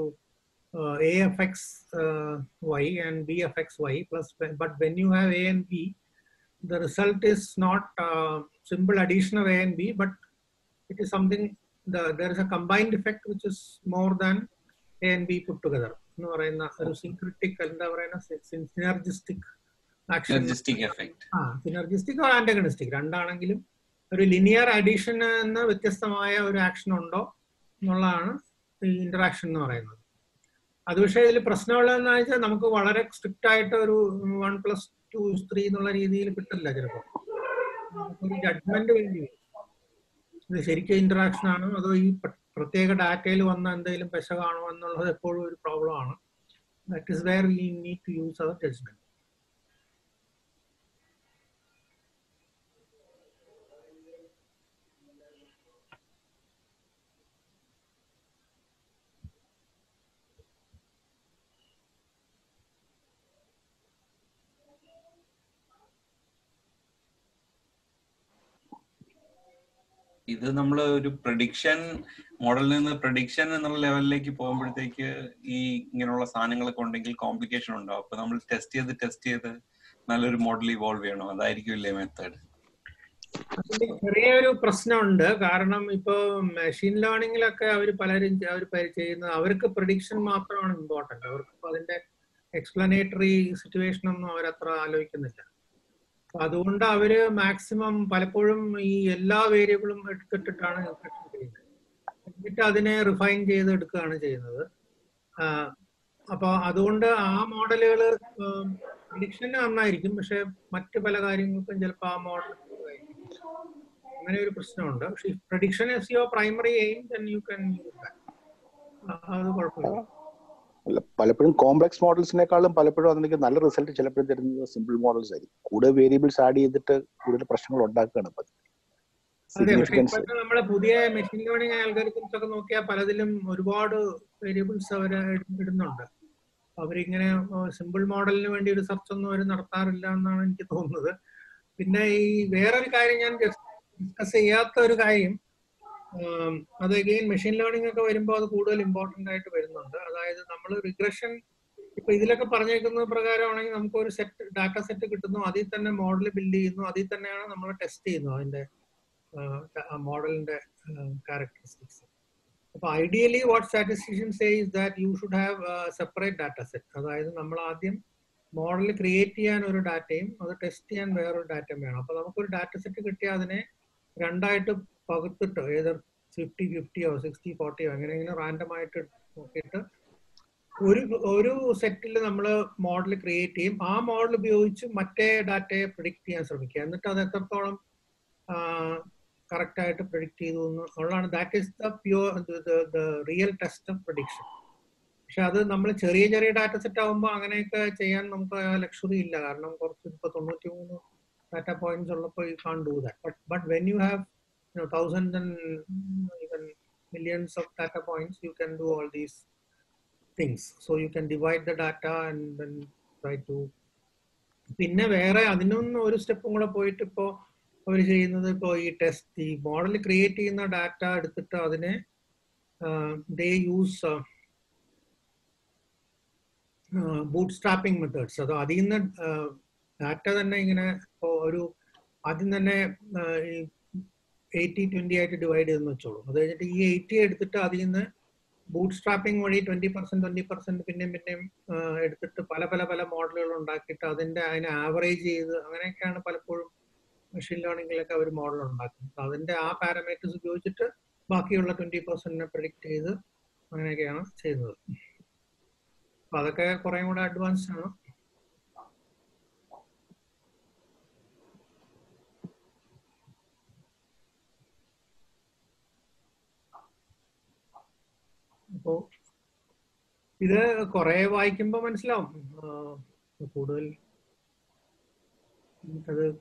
a affects y and b affects y plus, but when you have a and b, the result is not simple addition of a and b, but it is something, there is a combined effect which is more than a and b put together. എന്ന് പറയുന്ന ഒരു syncretic, എന്താ പറയുന്ന, synergistic action. Synergistic effect. Synergistic or antagonistic രണ്ടാണെങ്കിലും ഒരു ലിനിയർ അഡീഷൻ എന്ന് വ്യത്യസ്തമായ ഒരു ആക്ഷൻ ഉണ്ടോ എന്നുള്ളതാണ് ഈ ഇന്ററാക്ഷൻ എന്ന് പറയുന്നത്. അത് പക്ഷേ ഇതിൽ പ്രശ്നമുള്ളതെന്ന് വെച്ചാൽ നമുക്ക് വളരെ സ്ട്രിക്റ്റ് ആയിട്ട് ഒരു 1+2=3 എന്നുള്ള രീതിയിൽ കിട്ടില്ല. ചിലപ്പോൾ നമുക്കൊരു ജഡ്ജ്മെന്റ് വേണ്ടി വരും. ഇത് ശരിക്കും ഇന്ററാക്ഷൻ ആണോ അതോ ഈ പ്രത്യേക ഡാറ്റയിൽ വന്ന എന്തെങ്കിലും പെശകാണോ എന്നുള്ളത് എപ്പോഴും ഒരു പ്രോബ്ലം ആണ്. That is where we need to use our judgement. ഇത് നമ്മൾ ഒരു പ്രഡിക്ഷൻ മോഡലിൽ നിന്ന് പ്രഡിക്ഷൻ എന്നുള്ള ലെവലിലേക്ക് പോകുമ്പോഴത്തേക്ക് ഈ ഇങ്ങനെയുള്ള സാധനങ്ങളൊക്കെ ഉണ്ടെങ്കിൽ കോംപ്ലിക്കേഷൻ ഉണ്ടാവും. അപ്പൊ നമ്മൾ ടെസ്റ്റ് ചെയ്ത് നല്ലൊരു മോഡൽ ഇവോൾവ് ചെയ്യണം. അതായിരിക്കും ഇല്ലേ മെത്തേഡ്? അതിന്റെ ചെറിയൊരു പ്രശ്നമുണ്ട്. കാരണം ഇപ്പൊ മെഷീൻ ലേണിംഗിലൊക്കെ പലരും ചെയ്യുന്നത് അവർക്ക് പ്രഡിക്ഷൻ മാത്രമാണ് ഇമ്പോർട്ടന്റ്. അവർക്ക് അതിന്റെ എക്സ്പ്ലനേറ്ററി സിറ്റുവേഷൻ ഒന്നും അവരത്ര ആലോചിക്കുന്നില്ല. അപ്പൊ അതുകൊണ്ട് അവര് മാക്സിമം പലപ്പോഴും ഈ എല്ലാ വേരിയബിളും എടുത്തിട്ടിട്ടാണ് ഇൻസ്ട്രക്ഷൻ ചെയ്യുന്നത്. എന്നിട്ട് അതിനെ റിഫൈൻ ചെയ്ത് എടുക്കുകയാണ് ചെയ്യുന്നത്. അപ്പൊ അതുകൊണ്ട് ആ മോഡലുകൾ പ്രഡിക്ഷന് നന്നായിരിക്കും, പക്ഷെ മറ്റു പല കാര്യങ്ങൾക്കും ചിലപ്പോൾ ആ മോഡൽ അങ്ങനെ ഒരു പ്രശ്നമുണ്ട്. പക്ഷെ prediction is your primary aim, then you can use that. അത് കുഴപ്പമില്ല. പലപ്പോഴും കോംപ്ലക്സ് മോഡൽസിനേക്കാളും പലപ്പോഴും അതിലേക്ക് നല്ല റിസൾട്ട് ചിലപ്പോഴും തരുന്നത് സിമ്പിൾ മോഡൽസ് ആയിരിക്കും. കൂടുതൽ വേരിയബിൾസ് ആഡ് ചെയ്തിട്ട് കൂടുതൽ പ്രശ്നങ്ങൾ ഉണ്ടാക്കുകയാണ്. അതെ, പക്ഷെ ഇപ്പോഴത്തെ നമ്മളെ പുതിയ മെഷീൻ ലേണിംഗ് ആൽഗോരിതംസ് ഒക്കെ നോക്കിയാൽ പലതിലും ഒരുപാട് വേരിയബിൾസ് അവർ ഇടുന്നുണ്ട്. അവരിങ്ങനെ സിമ്പിൾ മോഡലിന് വേണ്ടി ഒരു സെർച്ച് ഒന്നും അവർ നടത്താറില്ല എന്നാണ് എനിക്ക് തോന്നുന്നത്. പിന്നെ ഈ വേറൊരു കാര്യം ഞാൻ ഡിസ്കസ് ചെയ്യാത്ത ഒരു കാര്യം, അത് അഗെയിൻ മെഷീൻ ലേണിംഗ് ഒക്കെ വരുമ്പോൾ അത് കൂടുതൽ ഇമ്പോർട്ടന്റ് ആയിട്ട് വരുന്നുണ്ട്. അതായത് നമ്മൾ റിഗ്രഷൻ ഇപ്പൊ ഇതിലൊക്കെ പറഞ്ഞേക്കുന്ന പ്രകാരമാണെങ്കിൽ നമുക്ക് ഒരു സെറ്റ് ഡാറ്റ സെറ്റ് കിട്ടുന്നു, അതിൽ തന്നെ മോഡൽ ബിൽഡ് ചെയ്യുന്നു, അതിൽ തന്നെയാണ് നമ്മൾ ടെസ്റ്റ് ചെയ്യുന്നത് അതിന്റെ മോഡലിന്റെ ക്യാരക്ടറിസ്റ്റിക്സ്. അപ്പൊ ideally what statistician say is that you should have separate data set. അതായത് നമ്മൾ ആദ്യം മോഡൽ ക്രിയേറ്റ് ചെയ്യാൻ ഒരു ഡാറ്റയും അത് ടെസ്റ്റ് ചെയ്യാൻ വേറൊരു ഡാറ്റയും വേണം. അപ്പൊ നമുക്കൊരു ഡാറ്റ സെറ്റ് കിട്ടിയാൽ അതിനെ രണ്ടായിട്ട് പകുത്തിട്ട് ഏത് 50-50 60-40 അങ്ങനെ റാൻഡം ആയിട്ട് നോക്കിയിട്ട് ഒരു സെറ്റിൽ നമ്മൾ മോഡൽ ക്രിയേറ്റ് ചെയ്യും. ആ മോഡൽ ഉപയോഗിച്ച് മറ്റേ ഡാറ്റയെ പ്രിഡിക്റ്റ് ചെയ്യാൻ ശ്രമിക്കുക. എന്നിട്ട് അത് എത്രത്തോളം കറക്റ്റ് ആയിട്ട് പ്രിഡിക്റ്റ് ചെയ്തു എന്നുള്ളതാണ്. That is the real test of prediction. പക്ഷെ അത് നമ്മൾ ചെറിയ ഡാറ്റ സെറ്റ് ആകുമ്പോൾ അങ്ങനെയൊക്കെ ചെയ്യാൻ നമുക്ക് ലക്ഷറി ഇല്ല. കാരണം കുറച്ച് ഇപ്പൊ 93 ഡാറ്റ പോയിന്റ്സ് ഉള്ളപ്പോൾ you can do that. But when you have thousands and even millions of data points, you can do all these things. So you can divide the data and then try to. പിന്നെ വേറെ അതിനൊന്നും ഒരു സ്റ്റെപ്പും കൂടെ പോയിട്ട് ഇപ്പോൾ അവർ ചെയ്യുന്നത്, ഇപ്പോൾ ഈ ടെസ്റ്റ് ഈ മോഡൽ ക്രിയേറ്റ് ചെയ്യുന്ന ഡാറ്റ എടുത്തിട്ട് അതിനെ ദേ യൂസ് ബൂട്ട് സ്ട്രാപ്പിംഗ് മെത്തേഡ്സ്. അത് അതിൽ നിന്ന് ഡാറ്റ തന്നെ ഇങ്ങനെ ഇപ്പോൾ ഒരു ആദ്യം തന്നെ 80-20 ആയിട്ട് ഡിവൈഡ് ചെയ്തെന്ന് വെച്ചോളൂ. അത് കഴിഞ്ഞിട്ട് ഈ 80 എടുത്തിട്ട് അതിൽ നിന്ന് ബൂട്ട് സ്ട്രാപ്പിംഗ് വഴി 20% പിന്നെയും എടുത്തിട്ട് പല മോഡലുകൾ ഉണ്ടാക്കിയിട്ട് അതിനെ ആവറേജ് ചെയ്ത് അങ്ങനെയൊക്കെയാണ് പലപ്പോഴും മെഷീൻ ലേണിംഗിലൊക്കെ അവർ മോഡൽ ഉണ്ടാക്കുന്നത്. അതിന്റെ ആ പാരാമീറ്റേഴ്സ് ഉപയോഗിച്ചിട്ട് ബാക്കിയുള്ള 20% പ്രെഡിക്റ്റ് ചെയ്ത് അങ്ങനെയൊക്കെയാണ് ചെയ്യുന്നത്. അപ്പൊ അതൊക്കെ കുറേ കൂടെ അഡ്വാൻസ്ഡ് ആണ്. അപ്പോ ഇത് കുറെ വായിക്കുമ്പോ മനസ്സിലാവും.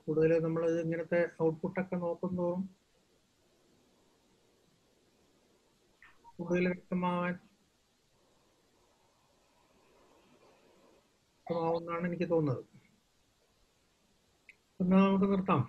കൂടുതൽ നമ്മൾ ഇങ്ങനത്തെ ഔട്ട്പുട്ടൊക്കെ നോക്കുന്തോറും കൂടുതൽ വ്യക്തമാവുന്നാണ് എനിക്ക് തോന്നുന്നത്. എന്നാ നമുക്ക് നിർത്താം.